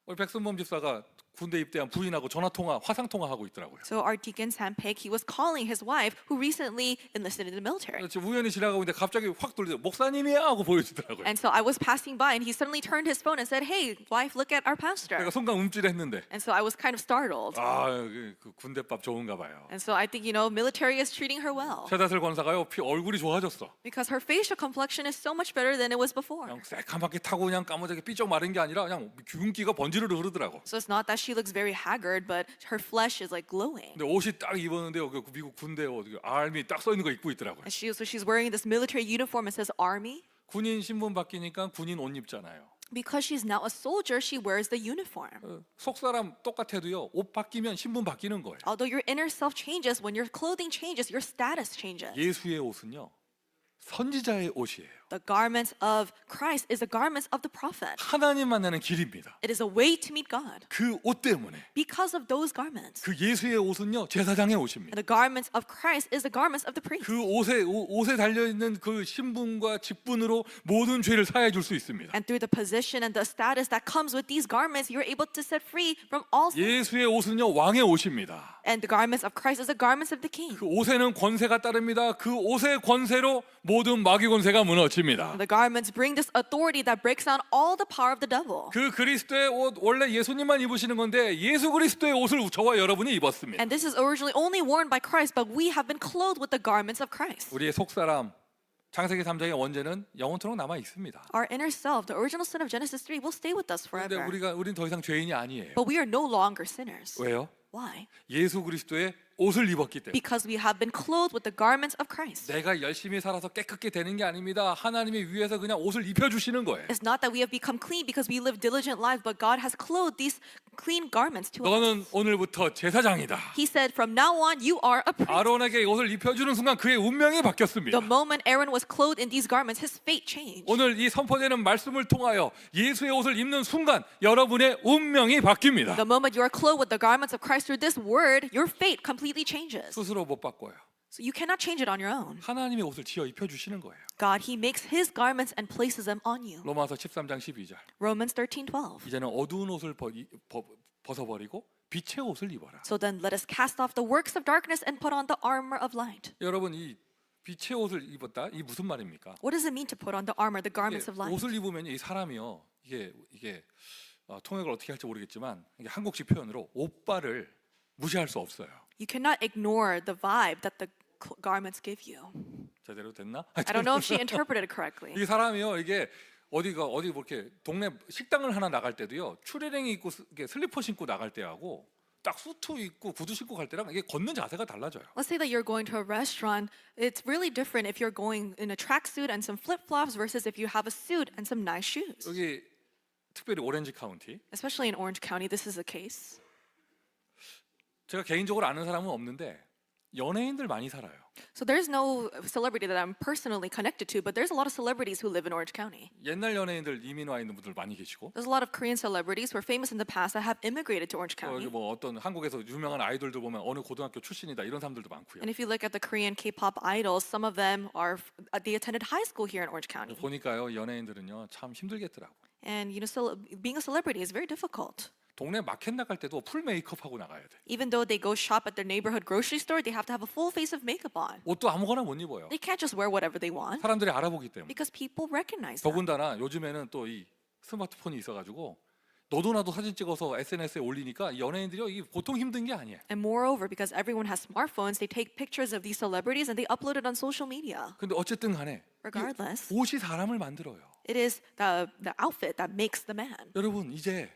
우리 백선범 집사가 군대 입대한 부인하고 전화 통화, 화상 통화하고 있더라고요. So our deacon Sam Peck, he was calling his wife who recently enlisted in the military. 지금 우연히 지나가고 있는데 갑자기 확 돌리더라고요. 목사님이야 하고 보여주더라고요. And so I was passing by and he suddenly turned his phone and said, "Hey, wife, look at our pastor." 내가 순간 움찔했는데 And so I was kind of startled. 그 군대밥 좋은가 봐요. And so I think, military is treating her well 최다슬 권사가요 얼굴이 좋아졌어. because her facial complexion is so much better than it was before. 그냥 새까맣게 타고 그냥 까무잡게 삐쩍 마른 게 아니라 그냥 균기가 번지르르 흐르더라고. So it's not that she looks very haggard, but her flesh is like glowing. 근데 옷이 딱 입었는데요. 그 미국 군대 옷, 아미 딱 써 있는 거 입고 있더라고요. And she's wearing this military uniform and says army. 군인 신분 바뀌니까 군인 옷 입잖아요. Because she's now a soldier, she wears the uniform. 속 사람 똑같아도요. 옷 바뀌면 신분 바뀌는 거예요. Although your inner self changes, when your clothing changes, your status changes. 예수의 옷은요. 선지자의 옷이에요. The garments of Christ is the garments of the prophet. 하나님 만나는 길입니다. It is a way to meet God. 그 옷 때문에 Because of those garments. 그 예수의 옷은요. 제사장의 옷입니다. And the garments of Christ is the garments of the priest. 그 옷에 달려 있는 그 신분과 직분으로 모든 죄를 사해 줄 수 있습니다. And through the position and the status that comes with these garments, you're able to set free from all sin. 예수의 옷은요. 왕의 옷입니다. And the garments of Christ is the garments of the king. 그 옷에는 권세가 따릅니다. 그 옷의 권세로 모든 마귀 권세가 무너집니다. The garments bring this authority that breaks down all the power of the devil. 그 그리스도의 옷 원래 예수님만 입으시는 건데 예수 그리스도의 옷을 저와 여러분이 입었습니다. And this is originally only worn by Christ, but we have been clothed with the garments of Christ. 우리의 속사람 창세기 3장의 원죄는 영원토록 남아 있습니다. Our inner self, the original sin of Genesis 3, will stay with us 그런데 forever. 우린 더 이상 죄인이 아니에요. But we are no longer sinners. 왜요? Why? 예수 그리스도의 옷을 입었기 때문에. Because we have been clothed with the garments of Christ. 내가 열심히 살아서 깨끗게 되는 게 아닙니다. 하나님이 위에서 그냥 옷을 입혀 주시는 거예요. It's not that we have become clean because we live diligent lives, but God has clothed these clean garments to us. 너는 오늘부터 제사장이다. He said, from now on, you are a priest. 아론에게 옷을 입혀주는 순간 그의 운명이 바뀌었습니다. The moment Aaron was clothed in these garments, his fate changed. 오늘 이 선포되는 말씀을 통하여 예수의 옷을 입는 순간 여러분의 운명이 바뀝니다. The moment you are clothed with the garments of Christ through this word, your fate completely changes. 스스로 못 바꿔요. So you cannot change it on your own. 하나님의 옷을 지어 입혀 주시는 거예요. God, He makes His garments and places them on you. 로마서 13장 12절. Romans 13:12. 이제는 어두운 옷을 벗어버리고 빛의 옷을 입어라. So then let us cast off the works of darkness and put on the armor of light. 여러분 이 빛의 옷을 입었다. 이 무슨 말입니까? What does it mean to put on the armor, the garments of light? 옷을 입으면 이 사람이요. 이게 통역을 어떻게 할지 모르겠지만 이게 한국식 표현으로 오빠를 무시할 수 없어요. You cannot ignore the vibe that the garments give you. 제대로 됐나? I don't know if she interpreted it correctly. 이 사람이요. 이게 어디 뭐 이렇게 동네 식당을 하나 나갈 때도요. 추리닝 입고 슬리퍼 신고 나갈 때하고 딱 수트 입고 구두 신고 갈 때랑 이게 걷는 자세가 달라져요. Let's say that you're going to a restaurant. It's really different if you're going in a tracksuit and some flip-flops versus if you have a suit and some nice shoes. 여기 특별히 오렌지 카운티 Especially in Orange County, this is the case. 제가 개인적으로 아는 사람은 없는데 연예인들 많이 살아요. So there's no celebrity that I'm personally connected to, but there's a lot of celebrities who live in Orange County. 옛날 연예인들 이민 와 있는 분들 많이 계시고 There's a lot of Korean celebrities who are famous in the past that have immigrated to Orange 여기 County. 뭐 어떤 한국에서 유명한 아이돌들 보면 어느 고등학교 출신이다 이런 사람들도 많고요. And if you look at the Korean K-pop idols, some of them they attended high school here in Orange County. 보니까요 연예인들은요 참 힘들겠더라고. And being a celebrity is very difficult. 동네 마켓 나갈 때도 풀 메이크업 하고 나가야 돼. Even though they go shop at their neighborhood grocery store, they have to have a full face of makeup on. 옷도 아무거나 못 입어요. They can't just wear whatever they want 사람들이 알아보기 때문에. because people recognize them. 더군다나 요즘에는 또 이 스마트폰이 있어가지고 너도 나도 사진 찍어서 SNS에 올리니까 연예인들이 이게 보통 힘든 게 아니에요. And moreover, because everyone has smartphones, they take pictures of these celebrities and they upload it on social media. 근데 어쨌든 간에 이 Regardless, 옷이 사람을 만들어요. it is the outfit that makes the man. 여러분 이제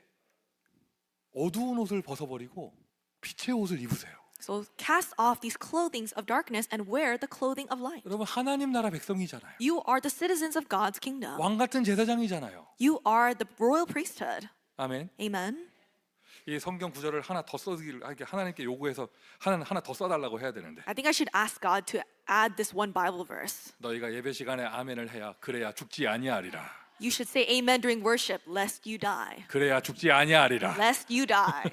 어두운 옷을 벗어버리고 빛의 옷을 입으세요. So cast off these clothings of darkness and wear the clothing of light. 여러분 하나님 나라 백성이잖아요. You are the citizens of God's kingdom. 왕 같은 제사장이잖아요. You are the royal priesthood. 아멘. Amen. 이 성경 구절을 하나 더 써기를 하나님께 요구해서 하나 더 써달라고 해야 되는데 I think I should ask God to add this one Bible verse. 너희가 예배 시간에 아멘을 해야 그래야 죽지 아니하리라. You should say amen during worship, lest you die. 그래야 죽지 아니하리라. Lest you die.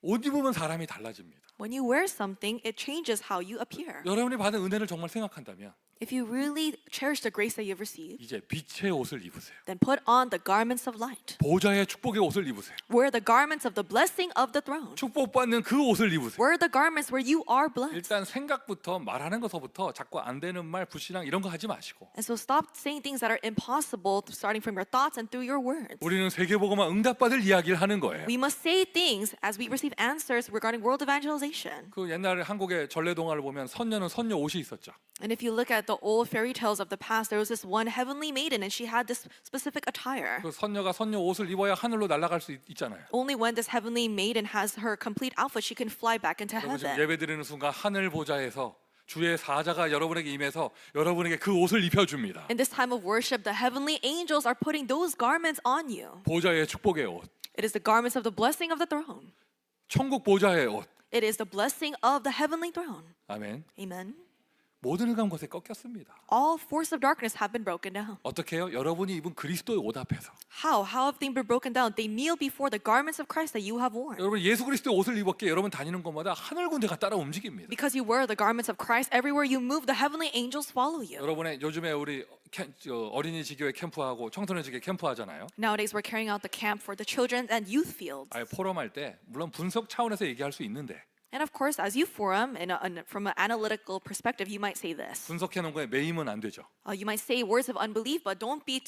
옷 입으면 사람이 달라집니다. When you wear something, it changes how you appear. 여러분이 받은 은혜를 정말 생각한다면 If you really cherish the grace that you've received, 이제 빛의 옷을 입으세요. then put on the garments of light. 보좌의 축복의 옷을 입으세요. Wear the garments of the blessing of the throne. 축복받는 그 옷을 입으세요. Wear the garments where you are blessed. 일단 생각부터 말하는 것서부터 자꾸 안 되는 말, 불신앙 이런 거 하지 마시고 And so stop saying things that are impossible, starting from your thoughts and through your words. 우리는 세계복음화 응답받을 이야기를 하는 거예요. We must say things as we receive answers regarding world evangelization. 그 옛날 한국의 전래동화를 보면 선녀는 선녀 옷이 있었죠. And if you look at the old fairy tales of the past, there was this one heavenly maiden and she had this specific attire. 그 선녀가 선녀 옷을 입어야 하늘로 날아갈 수 있잖아요. Only when this heavenly maiden has her complete outfit, she can fly back into 여러분 지금 heaven. 예배드리는 순간 하늘 보좌에서 주의 사자가 여러분에게 임해서 여러분에게 그 옷을 입혀줍니다. In this time of worship, the heavenly angels are putting those garments on you. 보좌의 축복의 옷, It is the garments of the blessing of the throne. 천국 보좌의 옷. It is the blessing of the heavenly throne. 아멘. Amen. 모든 흑암 것에 꺾였습니다. All force of darkness have been broken down. 어떻게 해요? 여러분이 입은 그리스도의 옷 앞에서. How? How have things been broken down? They kneel before the garments of Christ that you have worn. 여러분 예수 그리스도의 옷을 입었기에 여러분 다니는 곳마다 하늘 군대가 따라 움직입니다. Because you wear the garments of Christ, everywhere you move, the heavenly angels follow you. 여러분의 요즘에 우리 어린이 지교회 캠프하고 청소년 지교회 캠프 하잖아요. Nowadays, we're carrying out the camp for the children and youth fields. 아예 포럼할 때 물론 분석 차원에서 얘기할 수 있는데 And of course, as you forum, from an analytical perspective, you might say this. 분석해 놓은 거에 매이면 안 되죠. You might say words of unbelief, but don't be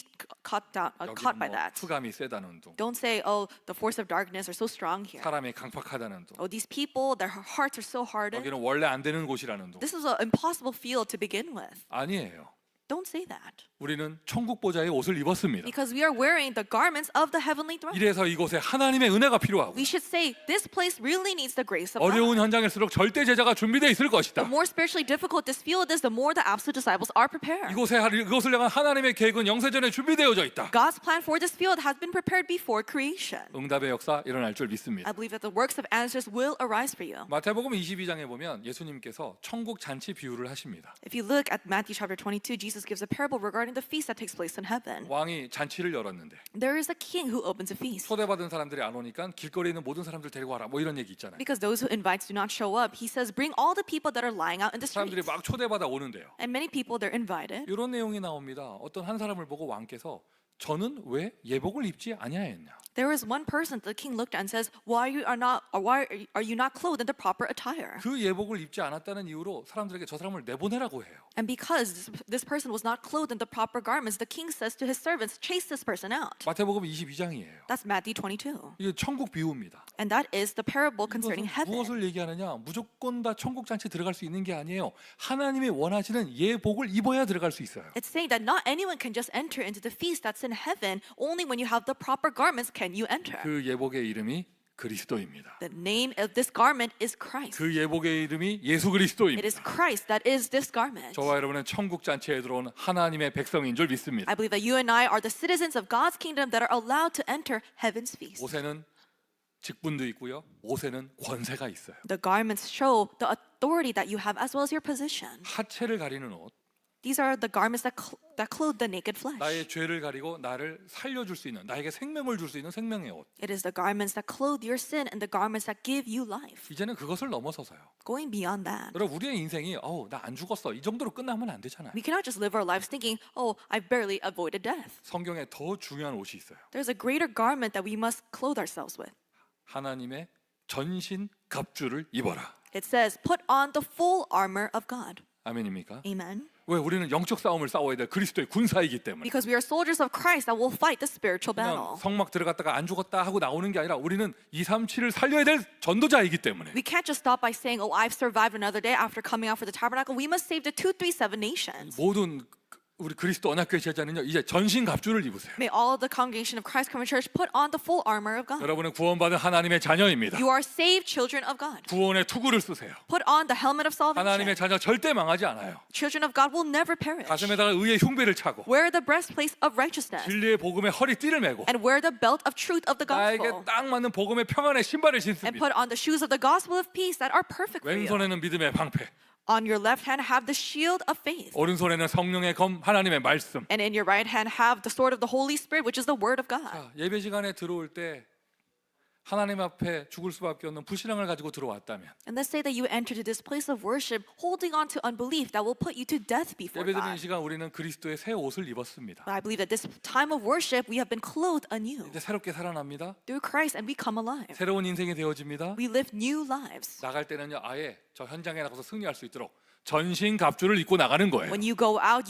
caught 여기 by that. 흑암이 세다는 둥, Don't say, oh, the force of darkness are so strong here. 사람이 강팍하다는 둥, Oh, these people, their hearts are so hardened. 여기는 원래 안 되는 곳이라는 둥. This is an impossible field to begin with. 아니에요. Don't say that. 우리는 천국 보좌의 옷을 입었습니다. Because we are wearing the garments of the heavenly throne. 이래서 이곳에 하나님의 은혜가 필요하고 We should say, this place really needs the grace of 어려운 God. 현장일수록 절대 제자가 준비되어 있을 것이다. The more spiritually difficult this field is, the more the absolute disciples are prepared. 이것을 향한 하나님의 계획은 영세전에 준비되어져 있다. God's plan for this field has been prepared before creation. 응답의 역사 일어날 줄 믿습니다. I believe that the works of answers will arise for you. 마태복음 22장에 보면 예수님께서 천국 잔치 비유를 하십니다. If you look at Matthew chapter 22, Jesus gives a parable regarding the feast that takes place in heaven. 왕이 잔치를 열었는데 There is a king who opens a feast. 초대받은 사람들이 안 오니까 길거리에 있는 모든 사람들 데리고 와라 뭐 이런 얘기 있잖아요. Because those who invites do not show up, he says, bring all the people that are lying out in the 사람들이 streets. 막 초대받아 오는데요. And many people, they're invited. 이런 내용이 나옵니다. 어떤 한 사람을 보고 왕께서 저는 왜 예복을 입지 아니하였냐? There is one person the king looked at and says, why are you not clothed in the proper attire? 그 예복을 입지 않았다는 이유로 사람들에게 저 사람을 내보내라고 해요. And because this person was not clothed in the proper garments, the king says to his servants, chase this person out. 마태복음 22장이에요. That's Matthew 22. 이게 천국 비유입니다. And that is the parable concerning 이것은 heaven. 무엇을 얘기하느냐? 무조건 다 천국 잔치 들어갈 수 있는 게 아니에요. 하나님이 원하시는 예복을 입어야 들어갈 수 있어요. It's saying that not anyone can just enter into the feast that's in heaven. Only when you have the proper garments can you enter. 그 예복의 이름이 그리스도입니다. The name of this garment is Christ. 그 예복의 이름이 예수 It 그리스도입니다. is Christ that is this garment. 저와 여러분은 천국 잔치에 들어온 하나님의 백성인 줄 믿습니다. I believe that you and I are the citizens of God's kingdom that are allowed to enter heaven's feast. 옷에는 직분도 있고요. 옷에는 권세가 있어요. The garments show the authority that you have as well as your position. 하체를 가리는 옷, These are the garments that clothe the naked flesh. 나의 죄를 가리고 나를 살려줄 수 있는, 나에게 생명을 줄 수 있는 생명의 옷. It is the garments that clothe your sin and the garments that give you life. 이제는 그것을 넘어서서요. Going beyond that. 여러분 우리의 인생이 나 안 죽었어 이 정도로 끝나면 안 되잖아요. We cannot just live our lives thinking, oh, I've barely avoided death. 성경에 더 중요한 옷이 있어요. There's a greater garment that we must clothe ourselves with. 하나님의 전신 갑주를 입어라. It says, put on the full armor of God. 아멘입니까? Amen. 왜 우리는 영적 싸움을 싸워야 돼? 그리스도의 군사이기 때문에. Because we are soldiers of Christ that will fight the spiritual 그냥 battle. 성막 들어갔다가 안 죽었다 하고 나오는 게 아니라 우리는 237을 살려야 될 전도자이기 때문에. We can't just stop by saying, oh, I've survived another day after coming out for the tabernacle. We must save the 237 nations. 모든 우리 그리스도 언약교회 제자는요 이제 전신 갑주를 입으세요. May all of the congregation of Christ Covenant Church put on the full armor of God. 여러분은 구원받은 하나님의 자녀입니다. You are saved children of God. 구원의 투구를 쓰세요. Put on the helmet of 하나님의 salvation. 자녀 절대 망하지 않아요. Children of God will never perish. 가슴에다가 의의 흉배를 차고 Wear the breastplate of righteousness 진리의 복음에 허리띠를 메고 and wear the belt of truth of the 나에게 gospel 딱 맞는 복음의 평안의 신발을 and 신습니다. put on the shoes of the gospel of peace that are perfect for you. 왼손에는 믿음의 방패, On your left hand have the shield of faith. 오른손에는 성령의 검 하나님의 말씀. And in your right hand have the sword of the Holy Spirit, which is the word of God. 자, 예배 시간에 들어올 때 하나님 앞에 죽을 수밖에 없는 불신앙을 가지고 들어왔다면 And let's say that you enter to this place of worship holding on to unbelief that will put you to death before 예배 드리는 God. 시간 우리는 그리스도의 새 옷을 입었습니다. But I believe that this time of worship we have been clothed anew 이제 새롭게 살아납니다. through Christ and we come alive. 새로운 인생이 되어집니다. We live new lives. 나갈 때는요 아예 저 현장에 나가서 승리할 수 있도록 전신 갑주를 입고 나가는 거예요. When you go out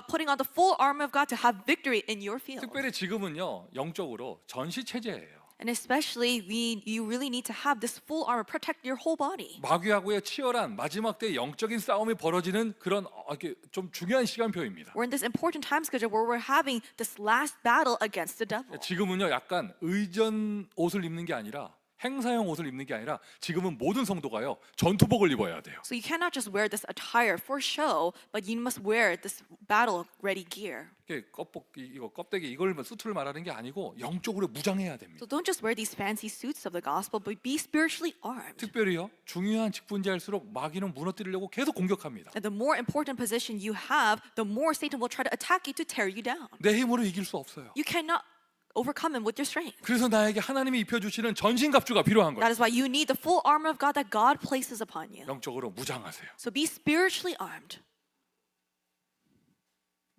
putting on the full armor of God to have victory in your field. 특별히 지금은요 영적으로 전시 체제예요. And especially you really need to have this full armor protect your whole body. 마귀하고의 치열한 마지막 때 영적인 싸움이 벌어지는 그런 이렇게 좀 중요한 시간표입니다. We're in this important time schedule where we're having this last battle against the devil. 지금은요 약간 의전 옷을 입는 게 아니라 행사용 옷을 입는 게 아니라 지금은 모든 성도가요 전투복을 입어야 돼요. So you cannot just wear this attire for show, but you must wear this battle ready gear. 이게 이거 껍데기 이걸 수트를 말하는 게 아니고 영적으로 무장해야 됩니다. So don't just wear these fancy suits of the gospel, but be spiritually armed. 특별히요 중요한 직분자일수록 마귀는 무너뜨리려고 계속 공격합니다. And the more important position you have, the more Satan will try to attack you to tear you down. 내 힘으로 이길 수 없어요. You cannot overcome him with your strength. 그래서 나에게 하나님이 입혀주시는 전신갑주가 필요한 거예요. That is why you need the full armor of God that God places upon you. 영적으로 무장하세요. So be spiritually armed.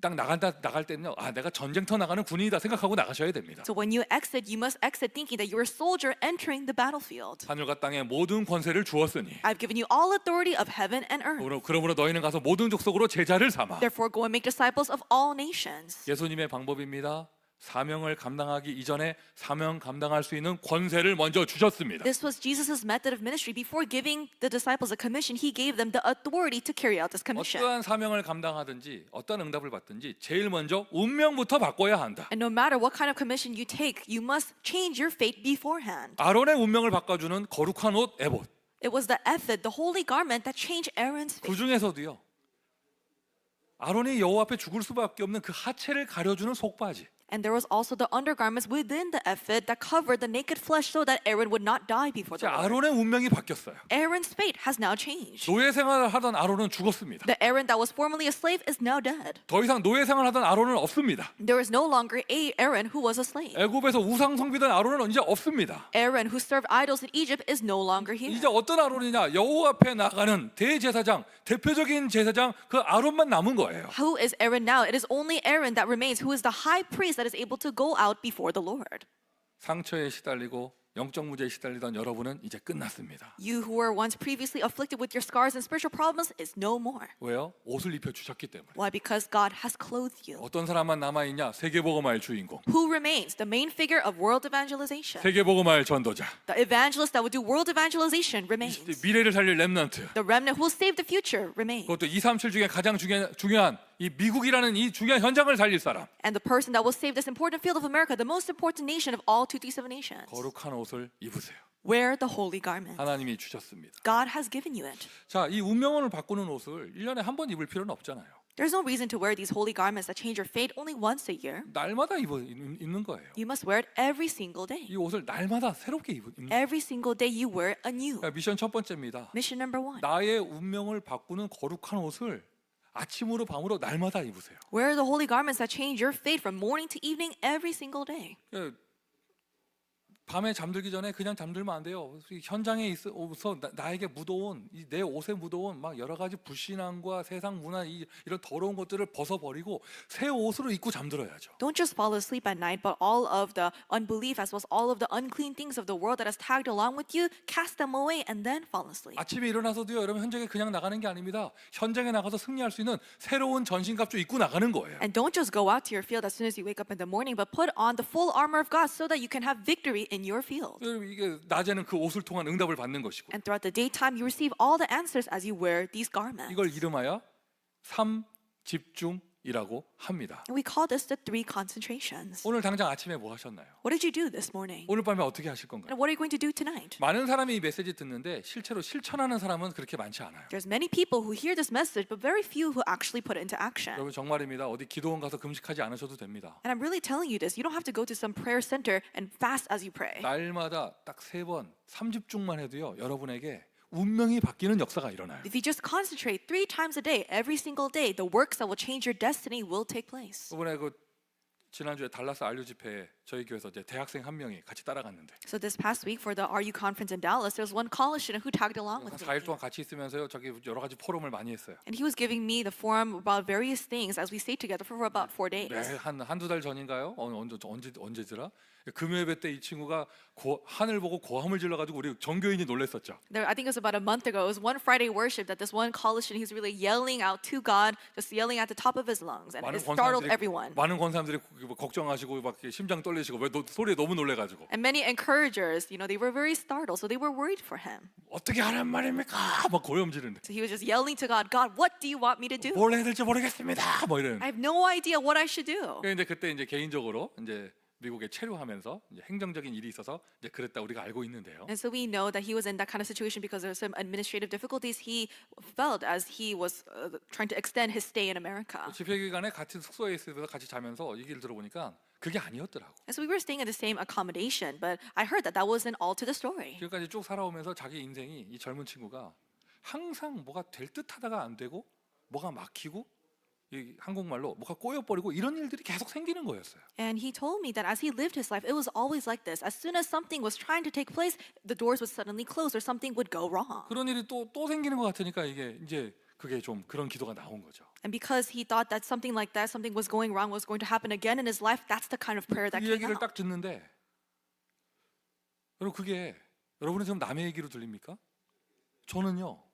딱 나갈 때는요 내가 전쟁터 나가는 군인이다 생각하고 나가셔야 됩니다. So when you exit, you must exit thinking that you're a soldier entering the battlefield. 하늘과 땅의 모든 권세를 주었으니 I've given you all authority of heaven and earth. 그러므로 너희는 가서 모든 족속으로 제자를 삼아. Therefore, go and make disciples of all nations. 예수님의 방법입니다. 사명을 감당하기 이전에 사명 감당할 수 있는 권세를 먼저 주셨습니다. This was Jesus' method of ministry. Before giving the disciples a commission, he gave them the authority to carry out this commission. 어떠한 사명을 감당하든지 어떤 응답을 받든지 제일 먼저 운명부터 바꿔야 한다. And no matter what kind of commission you take, you must change your fate beforehand. 아론의 운명을 바꿔주는 거룩한 옷 에봇. It was the ephod, the holy garment, that changed Aaron's fate. 그 중에서도요. 아론이 여호와 앞에 죽을 수밖에 없는 그 하체를 가려주는 속바지. And there was also the undergarments within the ephod that covered the naked flesh so that Aaron would not die before the 자, Lord. 아론의 운명이 바뀌었어요. Aaron's fate has now changed. 노예 생활을 하던 아론은 죽었습니다. The Aaron that was formerly a slave is now dead. 더 이상 노예 생활하던 아론은 없습니다. There is no longer a Aaron who was a slave. 애굽에서 우상 섬기던 아론은 이제 없습니다. Aaron who served idols in Egypt is no longer here. 이제 어떤 아론이냐? 여호와 앞에 나가는 대제사장, 대표적인 제사장 그 아론만 남은 거예요. Who is Aaron now? It is only Aaron that remains, who is the high priest that is able to go out before the Lord. 상처에 시달리고 영적 문제에 시달리던 여러분은 이제 끝났습니다. You who were once previously afflicted with your scars and spiritual problems is no more. 왜요? 옷을 입혀 주셨기 때문에. Why? Because God has clothed you. 어떤 사람만 남아 있냐? 세계복음화의 주인공. Who remains? The main figure of world evangelization. 세계복음화의 전도자. The evangelist that will do world evangelization remains. 미래를 살릴 렘넌트. The remnant who will save the future remains. 그것도 237 중에 가장 중요한 이 미국이라는 이 중요한 현장을 살릴 사람. And the person that will save this important field of America, the most important nation of all 237 nations. 거룩한 옷을 입으세요. Wear the holy garment. 하나님이 주셨습니다. God has given you it. 자, 이 운명을 바꾸는 옷을 1년에 한 번 입을 필요는 없잖아요. There's no reason to wear these holy garments that change your fate only once a year. 날마다 입는 거예요. You must wear it every single day. 이 옷을 날마다 새롭게 입는. Every single day you wear anew. 미션 첫 번째입니다. Mission number 1. 나의 운명을 바꾸는 거룩한 옷을 아침으로 밤으로 날마다 입으세요. Wear the holy garments that change your fate from morning to evening every single day. 밤에 잠들기 전에 그냥 잠들면 안 돼요. 현장에 있어서 나에게 묻어온 내 옷에 묻어온 막 여러 가지 불신앙과 세상 문화 이런 더러운 것들을 벗어버리고 새 옷으로 입고 잠들어야죠. Don't just fall asleep at night, but all of the unbelief as well as all of the unclean things of the world that has tagged along with you, cast them away and then fall asleep. 아침에 일어나서도요, 여러분 현장에 그냥 나가는 게 아닙니다. 현장에 나가서 승리할 수 있는 새로운 전신갑주 입고 나가는 거예요. And don't just go out to your field as soon as you wake up in the morning, but put on the full armor of God so that you can have victory in your field. 이게 낮에는 그 옷을 통한 응답을 받는 것이고, And throughout the daytime, you receive all the answers as you wear these garments. 이걸 이름하여 삼집중이라고 합니다. And we call this the 3 concentrations. 오늘 당장 아침에 뭐 하셨나요? What did you do this morning? 오늘 밤에 어떻게 하실 건가요? And what are you going to do tonight? 많은 사람이 이 메시지 듣는데 실제로 실천하는 사람은 그렇게 많지 않아요. There's many people who hear this message, but very few who actually put it into action. 여러분 정말입니다. 어디 기도원 가서 금식하지 않으셔도 됩니다. And I'm really telling you this. You don't have to go to some prayer center and fast as you pray. 날마다 딱 3번 3집중만 해도요, 여러분에게 운명이 바뀌는 역사가 일어나요. If you just concentrate 3 times a day, every single day, the works that will change your destiny will take place. 이번에 지난주에 달라스 RU 집회에 저희 교회에서 이제 대학생 한 명이 같이 따라갔는데 So this past week for the RU conference in Dallas, there was one college student who tagged along 한 with 4일 me. 동안 같이 있으면서요, 저기 여러 가지 포럼을 많이 했어요. And he was giving me the forum about various things as we stayed together for about 4 days. 네, 한두 달 전인가요? 언제더라? 금요예배 때 이 친구가 하늘 보고 고함을 질러가지고 우리 전교인이 놀랬었죠. I think it was about a month ago. It was one Friday worship that this one college student, he's really yelling out to God, just yelling at the top of his lungs, and it startled everyone. 많은 권사님들이 걱정하시고 막 심장 떨리시고 왜 소리에 너무 놀래가지고 And many encouragers, they were very startled, so they were worried for him. 어떻게 하란 말입니까? 막 고함 지르는데 So he was just yelling to God, God, what do you want me to do? 뭘 해야 될지 모르겠습니다. 뭐 이런. I have no idea what I should do. 그때 이제 개인적으로 이제 미국에 체류하면서 이제 행정적인 일이 있어서 이제 그랬다 우리가 알고 있는데요. And so we know that he was in that kind of situation because there were some administrative difficulties he felt as he was trying to extend his stay in America. 집회 기간에 같은 숙소에 있으면서 같이 자면서 얘기를 들어보니까 그게 아니었더라고. And so we were staying in the same accommodation, but I heard that wasn't all to the story. 지금까지 쭉 살아오면서 자기 인생이 이 젊은 친구가 항상 뭐가 될 듯하다가 안 되고 뭐가 막히고 이 한국말로 뭐가 꼬여버리고 이런 일들이 계속 생기는 거였어요. And he told me that as he lived his life, it was always like this. As soon as something was trying to take place, the doors would suddenly close or something would go wrong. 그런 일이 또 생기는 것 같으니까 이게 이제 그게 좀 그런 기도가 나온 거죠. And because he thought that something like that, something was going wrong, was going to happen again in his life, that's the kind of prayer that 이 came 얘기를 out. 딱 듣는데 여러분 그게 여러분은 지금 남의 얘기로 들립니까? 저는요.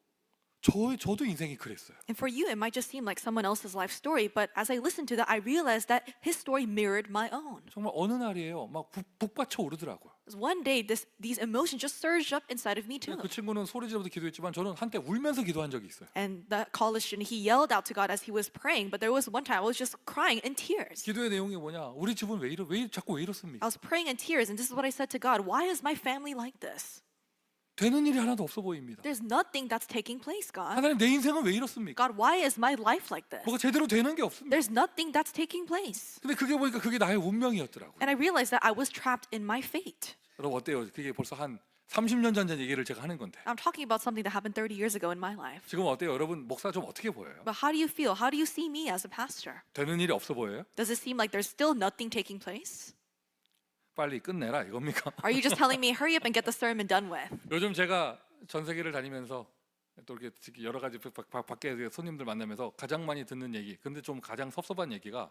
저도 인생이 그랬어요. And for you, it might just seem like someone else's life story, but as I listened to that, I realized that his story mirrored my own. 정말 어느 날이에요. 막 북받쳐 오르더라고요. One day, these emotions just surged up inside of me too. 그 친구는 소리 지르면서 기도했지만 저는 한때 울면서 기도한 적이 있어요. And that college student, he yelled out to God as he was praying, but there was one time I was just crying in tears. 기도의 내용이 뭐냐? 우리 집은 자꾸 왜 이렇습니까? I was praying in tears, and this is what I said to God: Why is my family like this? 되는 일이 하나도 없어 보입니다. There's nothing that's taking place, God. 하나님 내 인생은 왜 이렇습니까? God, why is my life like this? 뭐가 제대로 되는 게 없습니다. There's nothing that's taking place. 근데 그게 보니까 그게 나의 운명이었더라고요. And I realized that I was trapped in my fate. 여러분 어때요? 그게 벌써 한 30년 전 얘기를 제가 하는 건데. I'm talking about something that happened 30 years ago in my life. 지금 어때요? 여러분 목사 좀 어떻게 보여요? But how do you feel? How do you see me as a pastor? 되는 일이 없어 보여요? Does it seem like there's still nothing taking place? 빨리 끝내라 이겁니까? Are you just telling me hurry up and get the sermon done with? 요즘 제가 전 세계를 다니면서 또 이렇게 여러 가지 밖에 손님들 만나면서 가장 많이 듣는 얘기, 근데 좀 가장 섭섭한 얘기가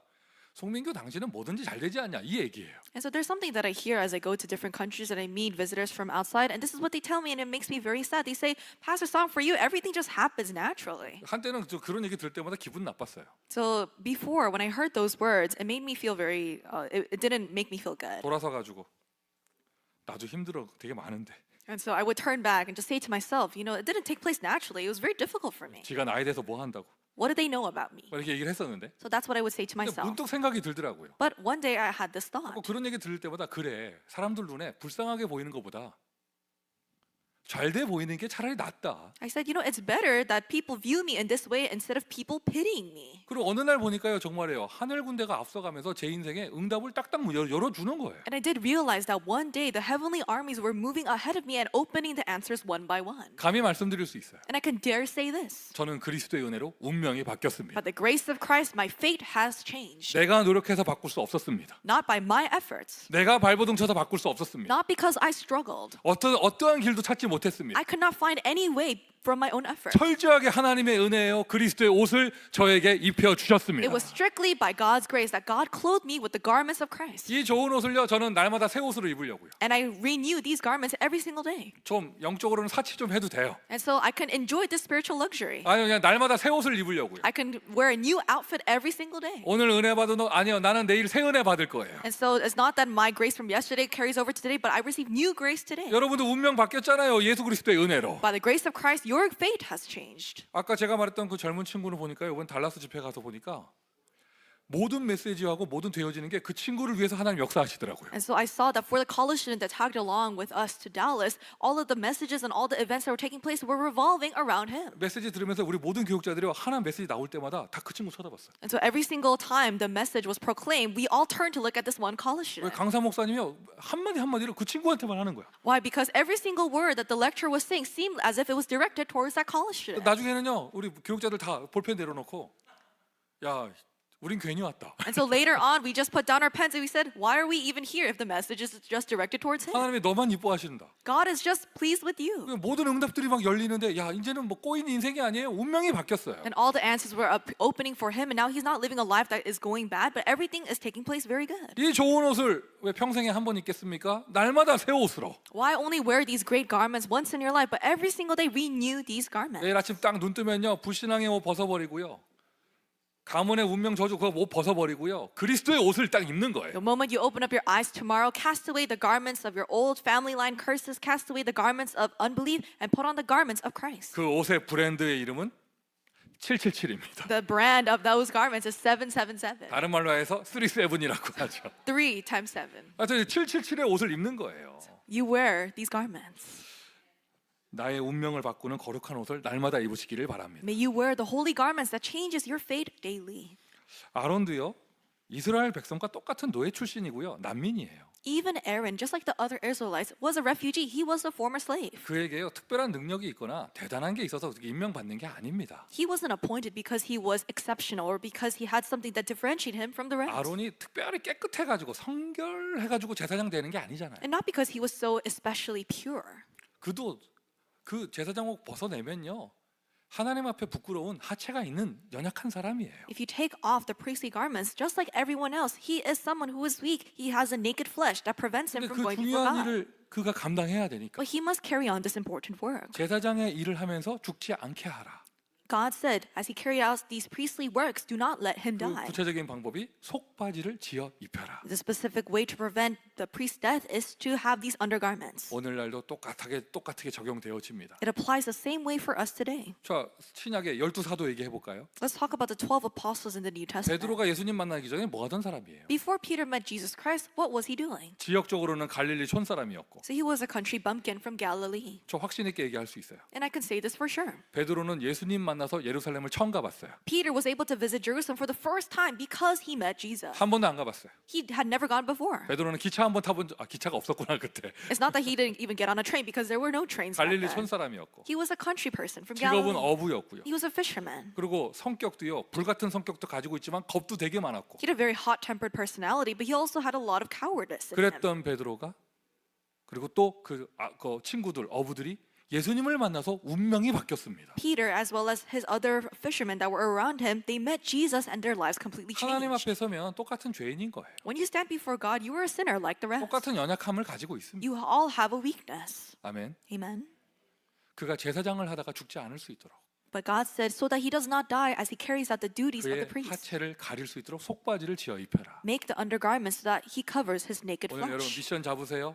송민규 당신은 뭐든지 잘 되지 않냐 이 얘기예요. And so there's something that I hear as I go to different countries and I meet visitors from outside, and this is what they tell me, and it makes me very sad. They say, Pastor Song, for you, everything just happens naturally. 한때는 저 그런 얘기 들을 때마다 기분 나빴어요. So before, when I heard those words, it made me feel very, it didn't make me feel good. 돌아서 가지고 나도 힘들어 되게 많은데. And so I would turn back and just say to myself, it didn't take place naturally. It was very difficult for me. 지가 나에 대해서 뭐 한다고 What do they know about me? 이렇게 얘기를 했었는데 So that's what I would say to 근데 myself. 문득 생각이 들더라고요. But one day I had this thought. 그런 얘기 들을 때마다 그래 사람들 눈에 불쌍하게 보이는 것보다 잘 돼 보이는 게 차라리 낫다. I said, it's better that people view me in this way instead of people pitying me. 그리고 어느 날 보니까요, 정말이에요. 하늘 군대가 앞서가면서 제 인생에 응답을 딱딱 열어주는 거예요. And I did realize that one day the heavenly armies were moving ahead of me and opening the answers one by one. 감히 말씀드릴 수 있어요. And I can dare say this. 저는 그리스도의 은혜로 운명이 바뀌었습니다. By the grace of Christ, my fate has changed. 내가 노력해서 바꿀 수 없었습니다. Not by my efforts. 내가 발버둥 쳐서 바꿀 수 없었습니다. Not because I struggled. 어떠한 길도 찾지 못했습니다. I could not find any way from my own effort. 철저하게 하나님의 은혜예요. 그리스도의 옷을 저에게 입혀 주셨습니다. It was strictly by God's grace that God clothed me with the garments of Christ. 이 좋은 옷을요, 저는 날마다 새 옷으로 입으려고요. And I renew these garments every single day. 좀 영적으로는 사치 좀 해도 돼요. And so I can enjoy this spiritual luxury. 아니요, 그냥 날마다 새 옷을 입으려고요. I can wear a new outfit every single day. 오늘 은혜 받은 옷 아니요, 나는 내일 새 은혜 받을 거예요. And so it's not that my grace from yesterday carries over to today, but I receive new grace today. 여러분도 운명 바뀌었잖아요. 예수 그리스도의 은혜로. By the grace of Christ, your fate has changed. 아까 제가 말했던 그 젊은 친구를 보니까요, 이번 달라스 집회 가서 보니까 모든 메시지하고 모든 되어지는 게 그 친구를 위해서 하나님 역사하시더라고요. And so I saw that for the college student that tagged along with us to Dallas, all of the messages and all the events that were taking place were revolving around him. 메시지 들으면서 우리 모든 교육자들이 하나 메시지 나올 때마다 다 그 친구 쳐다봤어요. And so every single time the message was proclaimed, we all turned to look at this one college 왜 student. 강사 목사님이요, 한마디 한마디를 그 친구한테만 하는 거야. Why? Because every single word that the lecturer was saying seemed as if it was directed towards that college student. 나중에는요, 우리 교육자들 다 볼펜 내려놓고, 야, 우린 괜히 왔다. And so later on, we just put down our pens and we said, why are we even here if the message is just directed towards him? 하나님이 너만 이뻐하신다. God is just pleased with you. 모든 응답들이 막 열리는데, 야, 이제는 뭐 꼬인 인생이 아니에요. 운명이 바뀌었어요. And all the answers were opening for him, and now he's not living a life that is going bad, but everything is taking place very good. 이 좋은 옷을 왜 평생에 한 번 입겠습니까? 날마다 새 옷으로. Why only wear these great garments once in your life, but every single day renew these garments? 내일 아침 딱 눈 뜨면요, 불신앙의 옷 벗어버리고요, 가문의 운명 저주 그거 옷 벗어버리고요, 그리스도의 옷을 딱 입는 거예요. The moment you open up your eyes tomorrow, cast away the garments of your old family line curses, cast away the garments of unbelief, and put on the garments of Christ. 그 옷의 브랜드의 이름은 777입니다. The brand of those garments is 777. 다른 말로 해서 37이라고 하죠. 3 times 7. 하여튼 777의 옷을 입는 거예요. You wear these garments. 나의 운명을 바꾸는 거룩한 옷을 날마다 입으시기를 바랍니다. May you wear the holy garments that changes your fate daily. 아론도요, 이스라엘 백성과 똑같은 노예 출신이고요, 난민이에요. Even Aaron, just like the other Israelites, was a refugee. He was a former slave. 그에게요, 특별한 능력이 있거나 대단한 게 있어서 임명받는 게 아닙니다. He wasn't appointed because he was exceptional or because he had something that differentiated him from the rest. 아론이 특별히 깨끗해가지고 성결해가지고 제사장 되는 게 아니잖아요. And not because he was so especially pure. 그도 그 제사장복 벗어내면요, 하나님 앞에 부끄러운 하체가 있는 연약한 사람이에요. If you take off the priestly garments, just like everyone else, he is someone who is weak. He has a naked flesh that prevents him 근데 from 그 going before 중요한 God. 일을 그가 감당해야 되니까 But he must carry on this important work. 제사장의 일을 하면서 죽지 않게 하라. God said, as he carried out these priestly works, do not let him 그 die. 구체적인 방법이 속바지를 지어 입혀라. The specific way to prevent the priest's death is to have these undergarments. 오늘날도 똑같게 적용되어집니다. It applies the same way for us today. 자, 신약의 12사도 얘기해 볼까요? Let's talk about the 12 apostles in the New Testament. 베드로가 예수님 만나기 전에 뭐 하던 사람이에요? Before Peter met Jesus Christ, what was he doing? 지역적으로는 갈릴리 촌사람이었고, So he was a country bumpkin from Galilee. 저 확신 있게 얘기할 수 있어요. And I can say this for sure. 베드로는 예수님 만나서 예루살렘을 처음 가봤어요. Peter was able to visit Jerusalem for the first time because he met Jesus. 한 번도 안 가봤어요. He had never gone before. 베드로는 기차 한 번 타본 기차가 없었구나 그때. It's not that he didn't even get on a train because there were no trains back 갈릴리 then. 촌사람이었고, He was a country person from 직업은 Galilee. 어부였고요. He was a fisherman. 그리고 성격도요, 불같은 성격도 가지고 있지만 겁도 되게 많았고. He had a very hot-tempered personality, but he also had a lot of cowardice in him. 그랬던 베드로가, 그리고 또 그 친구들 어부들이 예수님을 만나서 운명이 바뀌었습니다. Peter, as well as his other fishermen that were around him, they met Jesus and their lives completely 하나님 changed. 앞에 서면 똑같은 죄인인 거예요. When you stand before God, you are a sinner like the rest. 똑같은 연약함을 가지고 있습니다. You all have a weakness. 아멘. Amen. 그가 제사장을 하다가 죽지 않을 수 있도록, But God said, so that he does not die as he carries out the duties of 그의 the priest. 하체를 가릴 수 있도록 속바지를 지어 입혀라. Make the undergarments so that he covers his naked 오늘 여러분 flesh. 미션 잡으세요.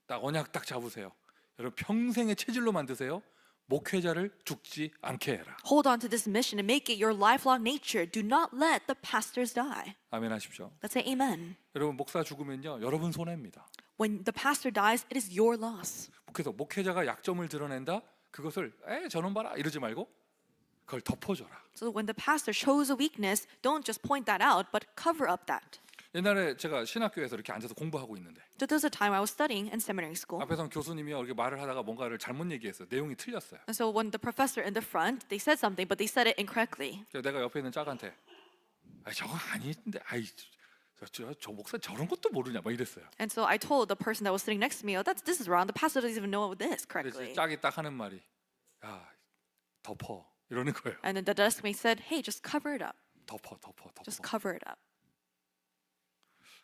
딱 언약 딱 잡으세요. 여러분 평생의 체질로 만드세요. 목회자를 죽지 않게 해라. Hold on to this mission and make it your lifelong nature. Do not let the pastors die. 아멘 하십시오. Let's say amen. 여러분 목사 죽으면요, 여러분 손해입니다. When the pastor dies, it is your loss. 그래서 목회자가 약점을 드러낸다. 그것을 저놈 봐라 이러지 말고 그걸 덮어줘라. So when the pastor shows a weakness, don't just point that out, but cover up that. 옛날에 제가 신학교에서 이렇게 앉아서 공부하고 있는데 So there was a time I was studying in seminary school. 앞에서 교수님이 이렇게 말을 하다가 뭔가를 잘못 얘기했어요. 내용이 틀렸어요. And so when the professor in the front, they said something, but they said it incorrectly. 그래서 내가 옆에 있는 짝한테 저거 아닌데 저 목사 저런 것도 모르냐 막 이랬어요. And so I told the person that was sitting next to me, "Oh, this is wrong. The pastor doesn't even know this 그래서 correctly." 짝이 딱 하는 말이 야 덮어 이러는 거예요. And then the deskmate said, "Hey, just cover it up. 덮어. Just cover it up."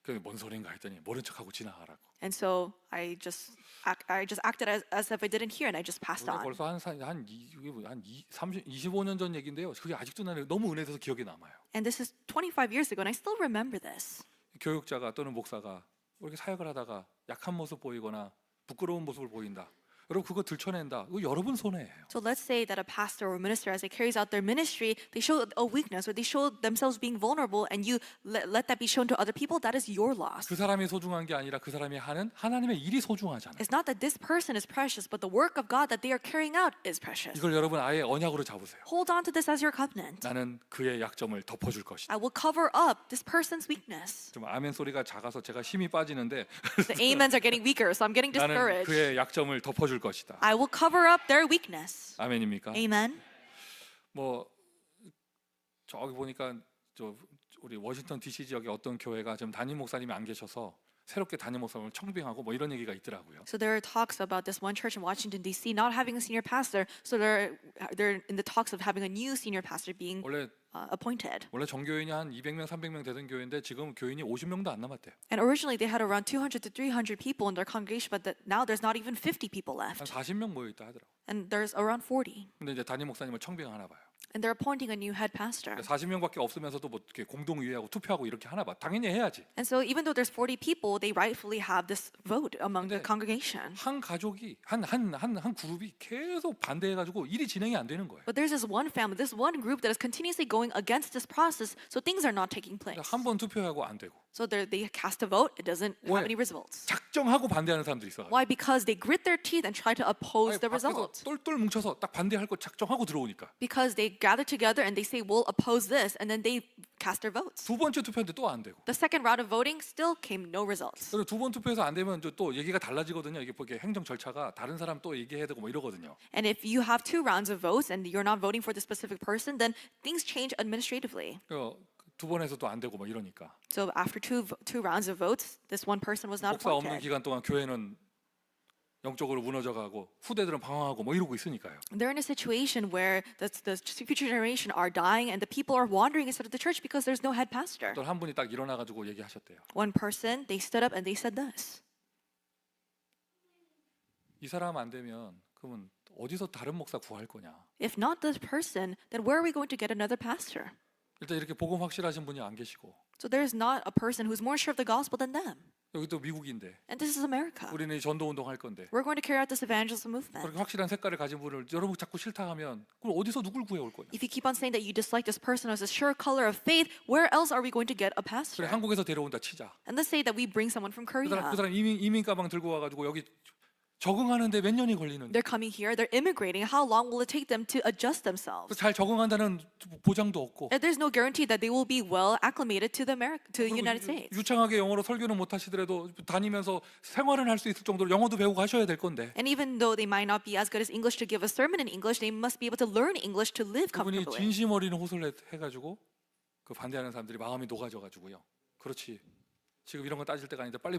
그게 뭔 소린가 했더니 모른 척하고 지나가라고. And so I just acted as if I didn't hear, and I just passed 우리가 on. 벌써 한 25년 전 얘기인데요. 그게 아직도 나는 너무 은혜돼서 기억에 남아요. And this is 25 years ago, and I still remember this. 교육자가 또는 목사가 이렇게 사역을 하다가 약한 모습 보이거나 부끄러운 모습을 보인다. 여러분 그거 들춰낸다. 이거 여러분 손해예요. So let's say that a pastor or minister, as they carries out their ministry, they show a weakness or they show themselves being vulnerable, and you let that be shown to other people. That is your loss. 그 사람이 소중한 게 아니라 그 사람이 하는 하나님의 일이 소중하잖아요. It's not that this person is precious, but the work of God that they are carrying out is precious. 이걸 여러분 아예 언약으로 잡으세요. Hold on to this as your covenant. 나는 그의 약점을 덮어줄 것이다. I will cover up this person's weakness. 좀 아멘 소리가 작아서 제가 힘이 빠지는데 The amens are getting weaker, so I'm getting 나는 discouraged. 그의 약점을 덮어줄 것이다. I will cover up their weakness. 아멘입니까? Amen. 뭐 저기 보니까 우리 워싱턴 DC 지역에 어떤 교회가 지금 담임 목사님이 안 계셔서 새롭게 담임 목사님을 청빙하고 뭐 이런 얘기가 있더라고요. So there are talks about this one church in Washington D.C. not having a senior pastor. So they're in the talks of having a new senior pastor being 원래 appointed. 정교인이 한 200명, 300명 되던 교회인데 지금 교인이 50명도 안 남았대요. And originally they had around 200 to 300 people in their congregation, but now there's not even 50 people 한 left. 40명 모여 있다 하더라고. And there's around 40. 근데 이제 담임 목사님을 청빙하나 봐요. And they're appointing a new head pastor. 40명밖에 없으면서도 뭐 이렇게 공동의회하고 투표하고 이렇게 하나 봐. 당연히 해야지. And so even though there's 40 people, they rightfully have this vote among the 근데 congregation. 한 가족이 한 그룹이 계속 반대해가지고 일이 진행이 안 되는 거예요. But there's this one family, this one group that is continuously going against this process, so things are not taking place. 한 번 투표하고 안 되고. So they cast a vote, it doesn't 왜? have any results. 작정하고 반대하는 사람들이 있어. Why? Because they grit their teeth and try to oppose the 밖에서 result. 똘똘 뭉쳐서 딱 반대할 거 작정하고 들어오니까. Because they gather together and they say, we'll oppose this, and then they cast their votes. 두 번째 투표인데 또 안 되고. The second round of voting still came no results. 그리고 두 번 투표해서 안 되면 또 얘기가 달라지거든요. 이게 뭐 행정 절차가 다른 사람 또 얘기해야 되고 뭐 이러거든요. And if you have two rounds of votes and you're not voting for the specific person, then things change administratively. 두 번에서도 안 되고 뭐 이러니까. So after two rounds of votes, this one person was not 목사 없는 appointed. 기간 동안 교회는 영적으로 무너져가고 후대들은 방황하고 뭐 이러고 있으니까요. They're in a situation where the future generation are dying and the people are wandering instead of the church because there's no head pastor. 또 한 분이 딱 일어나가지고 얘기하셨대요. One person, they stood up and they said this. 이 사람 안 되면 그러면 어디서 다른 목사 구할 거냐? If not this person, then where are we going to get another pastor? 일단 이렇게 복음 확실하신 분이 안 계시고 So there's not a person who's more sure of the gospel than them. 여기 또 미국인데 And this is America. 우리는 이 전도 운동 할 건데 We're going to carry out this evangelism movement. 그렇게 확실한 색깔을 가진 분을 여러분 자꾸 싫다 하면 그럼 어디서 누굴 구해올 거냐? If you keep on saying that you dislike this person as a sure color of faith, where else are we going to get a 그래 pastor? 한국에서 데려온다 치자. And let's say that we bring someone from 그 Korea. 사람 이민 가방 들고 와가지고 여기 적응하는데 몇 년이 걸리는데 They're coming here, they're immigrating. How long will it take them to adjust themselves? 잘 적응한다는 보장도 없고 And there's no guarantee that they will be well acclimated to the United States. 유창하게 영어로 설교는 못 하시더라도 다니면서 생활은 할 수 있을 정도로 영어도 배우고 하셔야 될 건데 And even though they might not be as good as English to give a sermon in English, they must be able to learn English to live 그분이 comfortably. 진심 어린 호소를 해가지고 그 반대하는 사람들이 마음이 녹아져가지고요. 그렇지. 지금 이런 거 따질 때가 아닌데 빨리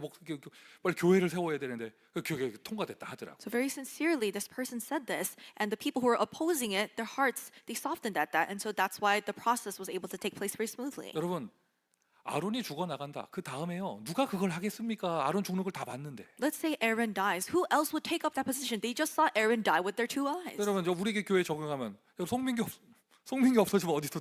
교회를 세워야 되는데 그 교회 통과됐다 하더라고. So very sincerely, this person said this, and the people who were opposing it, their hearts, they softened at that, and so that's why the process was able to take place very smoothly. 여러분 아론이 죽어 나간다. 그 다음에요. 누가 그걸 하겠습니까? 아론 죽는 걸 다 봤는데. Let's say Aaron dies. Who else would take up that position? They just saw Aaron die with their two eyes. 여러분 우리 교회 적응하면 송민기 없어지면 어디서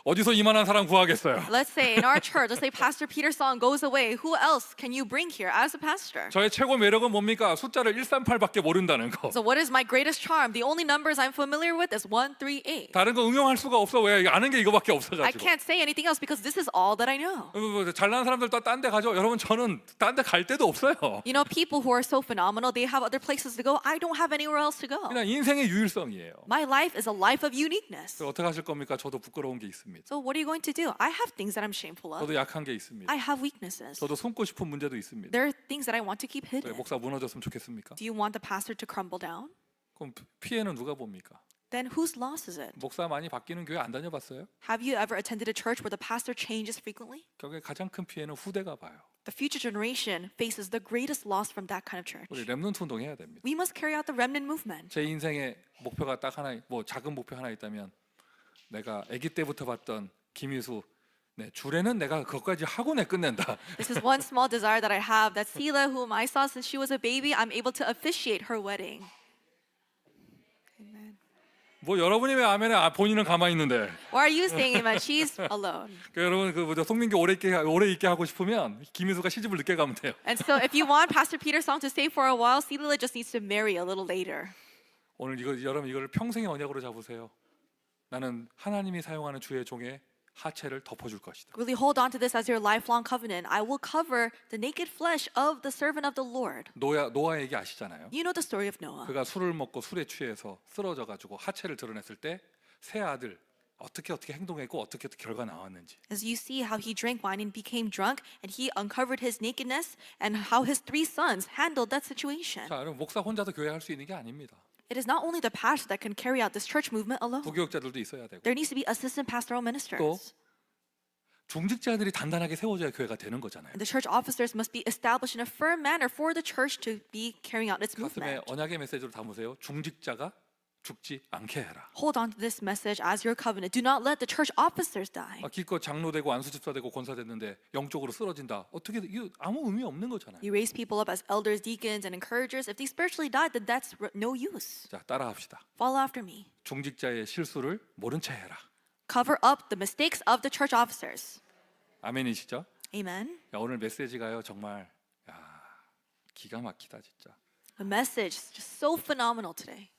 어디서 이만한 사람 구하겠어요? Let's say in our church, let's say Pastor Peter Song goes away. Who else can you bring here as a pastor? 저의 최고 매력은 뭡니까? 숫자를 138밖에 모른다는 거. So what is my greatest charm? The only numbers I'm familiar with is 1, 3, 8. 다른 거 응용할 수가 없어. 왜? 아는 게 이거밖에 I 없어가지고. can't say anything else because this is all that I know. 잘난 사람들 또 딴 데 가죠. 여러분 저는 딴 데 갈 데도 없어요. You know, people who are so phenomenal, they have other places to go. I don't have anywhere else to go. 그냥 인생의 유일성이에요. My life is a life of uniqueness. 어떻게 하실 겁니까? 저도 부끄러운 게 있습니다. So what are you going to do? I have things that I'm shameful of. 저도 약한 게 있습니다. I have weaknesses. 저도 숨고 싶은 문제도 있습니다. There are things that I want to keep 왜 hidden. 목사 무너졌으면 좋겠습니까? Do you want the pastor to crumble down? 그럼 피해는 누가 봅니까? Then whose loss is it? 목사 많이 바뀌는 교회 안 다녀봤어요? Have you ever attended a church where the pastor changes frequently? 결국에 가장 큰 피해는 후대가 봐요. The future generation faces the greatest loss from that kind of church. 우리 렘넌트 운동해야 됩니다. We must carry out the remnant movement. 제 인생의 목표가 딱 하나, 뭐 작은 목표 하나 있다면 내가 아기 때부터 봤던 김희수 네, 주례는 내가 그것까지 하고 내 끝낸다. This is one small desire that I have, that Sila, whom I saw since she was a baby, I'm able to officiate her wedding. Amen. 뭐 여러분이 왜 아멘에 본인은 가만히 있는데. Why are you saying amen? She's alone. 그러니까 여러분 그 뭐죠 송민교 오래 있게 하고 싶으면 김희수가 시집을 늦게 가면 돼요. And so if you want Pastor Peter Song to stay for a while, Sila just needs to marry a little later. 오늘 여러분 이거를 평생의 언약으로 잡으세요. 나는 하나님이 사용하는 주의 종의 하체를 덮어줄 것이다. Really hold on to this as your lifelong covenant. I will cover the naked flesh of the servant of the Lord. 노아 얘기 아시잖아요. You know the story of Noah. 그가 술을 먹고 술에 취해서 쓰러져 가지고 하체를 드러냈을 때 새 아들 어떻게 행동했고 어떻게 결과 나왔는지. As you see how he drank wine and became drunk, and he uncovered his nakedness, and how his 3 sons handled that situation. 자, 여러분 목사 혼자서 교회 할 수 있는 게 아닙니다. It is not only the pastor that can carry out this church movement alone. 부교육자들도 있어야 되고 There needs to be assistant pastoral ministers. 중직자들이 단단하게 세워져야 교회가 되는 거잖아요. And the church officers must be established in a firm manner for the church to be carrying out its 가슴에 movement. 언약의 메시지로 담으세요. 중직자가 죽지 않게 해라. Hold on to this message as your covenant. Do not let the church officers die. 기껏 장로되고 안수집사되고 권사됐는데 영적으로 쓰러진다. 어떻게 이거 아무 의미 없는 거잖아요. You raise people up as elders, deacons, and encouragers. If they spiritually died, then that's no use. 자, 따라합시다. Follow after me. 중직자의 실수를 모른 채 해라. Cover up the mistakes of the church officers. 아멘이시죠? Amen. 야, 오늘 메시지가요 정말 기가 막히다 진짜. The message is just so phenomenal today.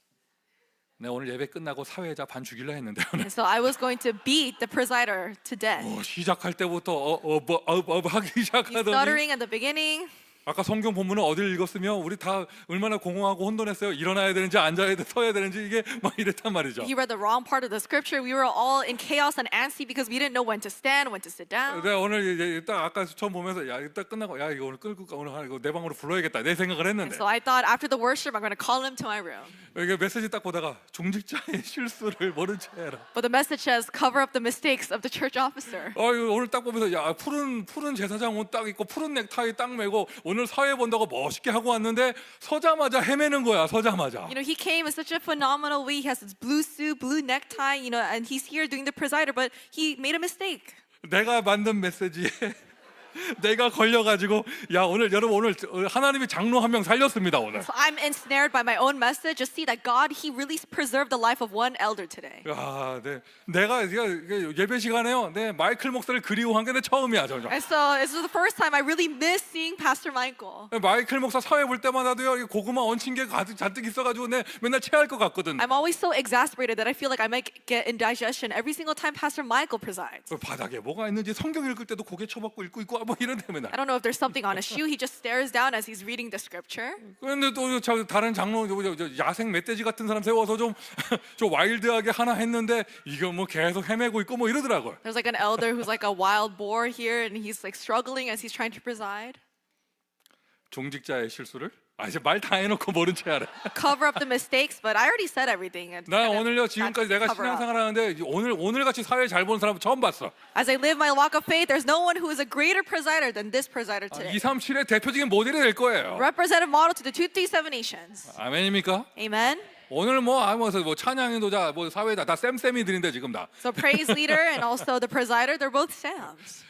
내가 오늘 예배 끝나고 사회자 반 죽일라 했는데 오늘 And so I was going to beat the presider to death. 시작할 때부터 하기 He's 시작하더니 stuttering at the beginning. 아까 성경 본문을 어디를 읽었으면 우리 다 얼마나 공허하고 혼돈했어요. 일어나야 되는지 앉아야 돼 서야 되는지 이게 막 이랬단 말이죠. He read the wrong part of the scripture. We were all in chaos and antsy because we didn't know when to stand, when to sit down. 내가 오늘 딱 아까 처음 보면서 딱 끝나고 이거 오늘 끌고 오늘 이거 내 방으로 불러야겠다 내 생각을 했는데 So I thought after the worship, I'm going to call him to my room. 이게 메시지 딱 보다가 중직자의 실수를 모른 채 해라. But the message says, cover up the mistakes of the church officer. 이거 오늘 딱 보면서 푸른 제사장 옷 딱 입고 푸른 넥타이 딱 메고 오늘 사회 본다고 멋있게 하고 왔는데 서자마자 헤매는 거야. 서자마자. You know, he came in such a phenomenal way. He has his blue suit, blue necktie, you know, and he's here doing the presider, but he made a mistake. 내가 만든 메시지에 내가 걸려가지고 오늘 여러분 오늘 하나님이 장로 한 명 살렸습니다 오늘. So I'm ensnared by my own message. Just see that God, He really preserved the life of one elder today. 내가 예배 시간에요. 내 마이클 목사를 그리워한 게 내 처음이야 저죠. And so this was the first time I really missed seeing Pastor Michael. 마이클 목사 사회 볼 때마다도요 고구마 얹힌 게 가득 잔뜩 있어가지고 내 맨날 체할 것 같거든. I'm always so exasperated that I feel like I might get indigestion every single time Pastor Michael presides. 바닥에 뭐가 있는지 성경 읽을 때도 고개 쳐박고 읽고 뭐 이런 데면. I don't know if there's something on his shoe. He just stares down as he's reading the scripture. 그런데 또 다른 장로 야생 멧돼지 같은 사람 세워서 좀 와일드하게 하나 했는데 이거 뭐 계속 헤매고 있고 뭐 이러더라고요. There's like an elder who's like a wild boar here, and he's like struggling as he's trying to preside. 중직자의 실수를 이제 말 다 해놓고 모른 채 하라. Cover up the mistakes, but I already said everything. And 나 kind of 오늘요 that's 지금까지 내가 cover up. 신앙생활 하는데 오늘 같이 사회 잘 보는 사람 처음 봤어. As I live my walk of faith, there's no one who is a greater presider than this presider today. 237의 대표적인 모델이 될 거예요. Representative model to the 237 nations. 아멘입니까? Amen. 오늘 뭐 찬양인도자 뭐 사회다 다 쌤쌤이들인데 지금 다. So praise leader and also the presider, they're both Sams.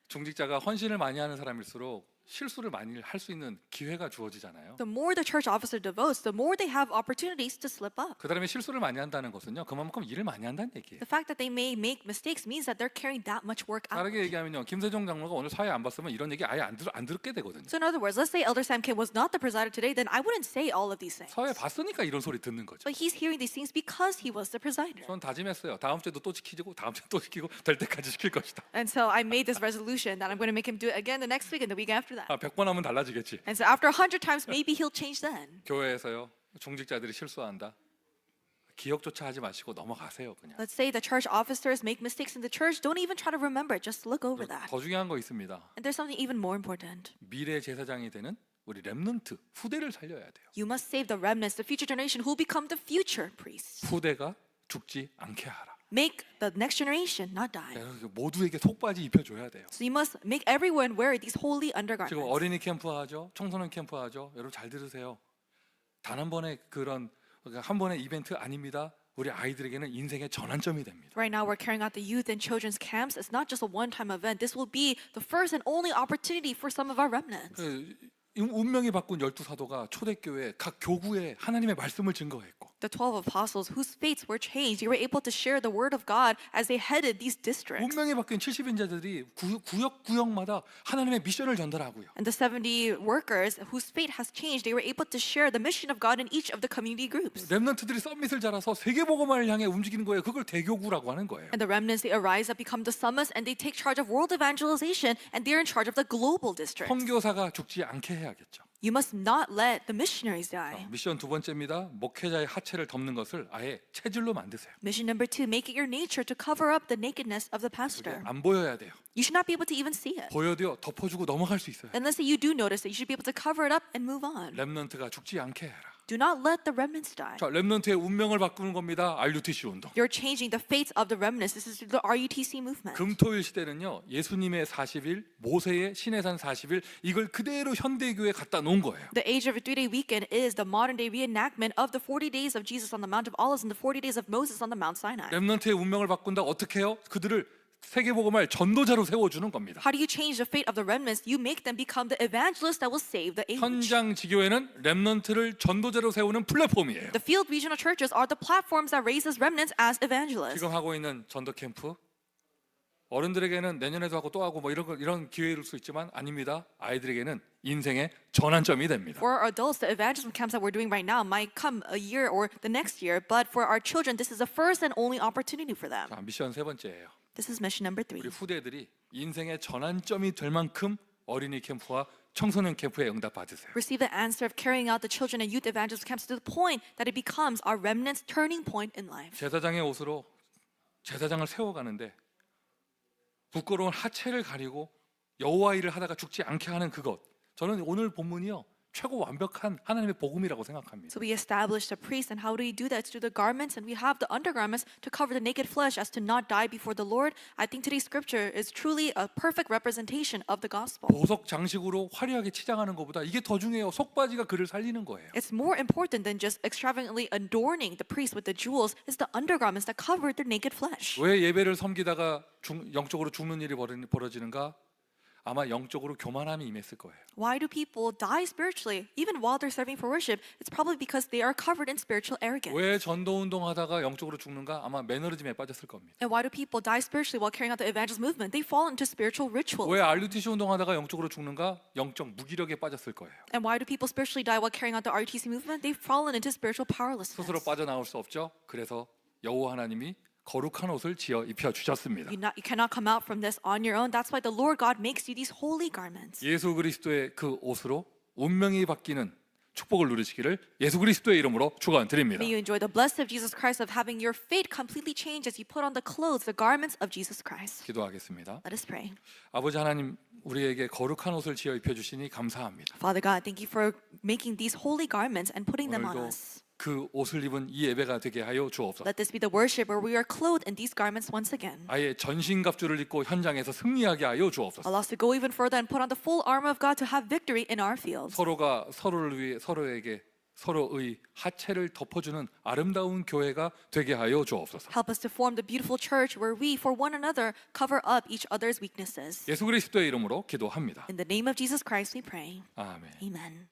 중직자가 헌신을 많이 하는 사람일수록 실수를 많이 할 수 있는 기회가 주어지잖아요. The more the church officer devotes, the more they have opportunities to slip up. 그다음에 실수를 많이 한다는 것은요, 그만큼 일을 많이 한다는 얘기예요. The fact that they may make mistakes means that they're carrying that much work out. 다르게 얘기하면요, 김세종 장로가 오늘 사회 안 봤으면 이런 얘기 아예 안 듣게 되거든요. So in other words, let's say Elder Sam Kim was not the presider today, then I wouldn't say all of these things. 사회 봤으니까 이런 소리 듣는 거죠. But he's hearing these things because he was the presider. 전 다짐했어요. 다음 주에도 또 지키고 다음 주에 또 지키고 될 때까지 지킬 것이다. And so I made this resolution that I'm going to make him do it again the next week and the week after that. 100번 하면 달라지겠지. And so after 100 times, maybe he'll change then. 교회에서요, 중직자들이 실수한다. 기억조차 하지 마시고 넘어가세요, 그냥. Let's say the church officers make mistakes in the church. Don't even try to remember it. Just look over that. 더 중요한 거 있습니다. And there's something even more important. 미래 제사장이 되는 우리 렘넌트 후대를 살려야 돼요. You must save the remnants, the future generation who will become the future priests. 후대가 죽지 않게 하라. Make the next generation not die. 모두에게 속바지 입혀줘야 돼요. So you must make everyone wear these holy 지금 undergarments. 어린이 캠프 하죠, 청소년 캠프 하죠. 여러분 잘 들으세요. 단 한 번의 한 번의 이벤트 아닙니다. 우리 아이들에게는 인생의 전환점이 됩니다. Right now, we're carrying out the youth and children's camps. It's not just a one-time event. This will be the first and only opportunity for some of our remnants. 운명이 바꾼 12사도가 초대교회 각 교구에 하나님의 말씀을 증거했고, The 12 apostles whose fates were changed, they were able to share the word of God as they headed these districts. 운명이 바뀐 70인자들이 구역마다 하나님의 미션을 전달하고요. And the 70 workers whose fate has changed, they were able to share the mission of God in each of the community groups. 렘넌트들이 썸밋을 자라서 세계복음화를 향해 움직이는 거예요. 그걸 대교구라고 하는 거예요. And the remnants, they arise up, become the summits, and they take charge of world evangelization, and they're in charge of the global districts. 선교사가 죽지 않게 해야겠죠. You must not let the missionaries die. 미션 두 번째입니다. 목회자의 하체를 덮는 것을 아예 체질로 만드세요. Mission number 2, make it your nature to cover up the nakedness of the pastor. 안 보여야 돼요. You should not be able to even see it. 보여도요, 덮어주고 넘어갈 수 있어요. And let's say you do notice it, you should be able to cover it up and move on. 렘넌트가 죽지 않게 해라. Do not let the remnants die. 자, 렘넌트의 운명을 바꾸는 겁니다. RUTC 운동. You're changing the fates of the remnants. This is the RUTC movement. 금토일 시대는요, 예수님의 40일, 모세의 시내산 40일, 이걸 그대로 현대교회에 갖다 놓은 거예요. The age of a 3-day weekend is the modern day reenactment of the 40 days of Jesus on the Mount of Olives and the 40 days of Moses on the Mount Sinai. 렘넌트의 운명을 바꾼다. 어떻게 해요? 그들을 세계복음할 전도자로 세워주는 겁니다. How do you change the fate of the remnants? You make them become the evangelists that will save the age. 현장 지교회는 렘넌트를 전도자로 세우는 플랫폼이에요. The field regional churches are the platforms that raises remnants as evangelists. 지금 하고 있는 전도 캠프, 어른들에게는 내년에도 하고 또 하고 뭐 이런 기회일 수 있지만 아닙니다. 아이들에게는 인생의 전환점이 됩니다. For our adults, the evangelism camps that we're doing right now might come a year or the next year, but for our children, this is the first and only opportunity for them. 자, 미션 세 번째예요. This is mission number 3. 우리 후대들이 인생의 전환점이 될 만큼 어린이 캠프와 청소년 캠프에 응답받으세요. Receive the answer of carrying out the children and youth evangelism camps to the point that it becomes our remnants' turning point in life. 제사장의 옷으로 제사장을 세워가는데 부끄러운 하체를 가리고 여호와 일을 하다가 죽지 않게 하는 그것, 저는 오늘 본문이요, 최고 완벽한 하나님의 복음이라고 생각합니다. So we established a priest, and how do we do that? It's through the garments, and we have the undergarments to cover the naked flesh as to not die before the Lord. I think today's scripture is truly a perfect representation of the gospel. 보석 장식으로 화려하게 치장하는 것보다 이게 더 중요해요. 속바지가 그를 살리는 거예요. It's more important than just extravagantly adorning the priest with the jewels. It's the undergarments that cover their naked flesh. 왜 예배를 섬기다가 영적으로 죽는 일이 벌어지는가? 아마 영적으로 교만함이 임했을 거예요. Why do people die spiritually even while they're serving for worship? It's probably because they are covered in spiritual arrogance. 왜 전도 운동하다가 영적으로 죽는가? 아마 매너리즘에 빠졌을 겁니다. And why do people die spiritually while carrying out the evangelist movement? They fall into spiritual rituals. 왜 RUTC 운동하다가 영적으로 죽는가? 영적 무기력에 빠졌을 거예요. And why do people spiritually die while carrying out the RUTC movement? They've fallen into spiritual powerlessness. 스스로 빠져나올 수 없죠. 그래서 여호와 하나님이 거룩한 옷을 지어 입혀 주셨습니다. You cannot come out from this on your own. That's why the Lord God makes you these holy garments. 예수 그리스도의 그 옷으로 운명이 바뀌는 축복을 누리시기를 예수 그리스도의 이름으로 축원드립니다. May you enjoy the blessing of Jesus Christ of having your fate completely changed as you put on the clothes, the garments of Jesus Christ. 기도하겠습니다. Let us pray. 아버지 하나님, 우리에게 거룩한 옷을 지어 입혀 주시니 감사합니다. Father God, thank you for making these holy garments and putting them on 오늘도 us. 그 옷을 입은 이 예배가 되게 하여 주옵소서. Let this be the worship where we are clothed in these garments once again. 아예 전신갑주를 입고 현장에서 승리하게 하여 주옵소서. Allow us to go even further and put on the full armor of God to have victory in our fields. 서로가 서로를 위해 서로에게 서로의 하체를 덮어주는 아름다운 교회가 되게 하여 주옵소서. Help us to form the beautiful church where we, for one another, cover up each other's weaknesses. 예수 그리스도의 이름으로 기도합니다. In the name of Jesus Christ we pray. 아멘. Amen.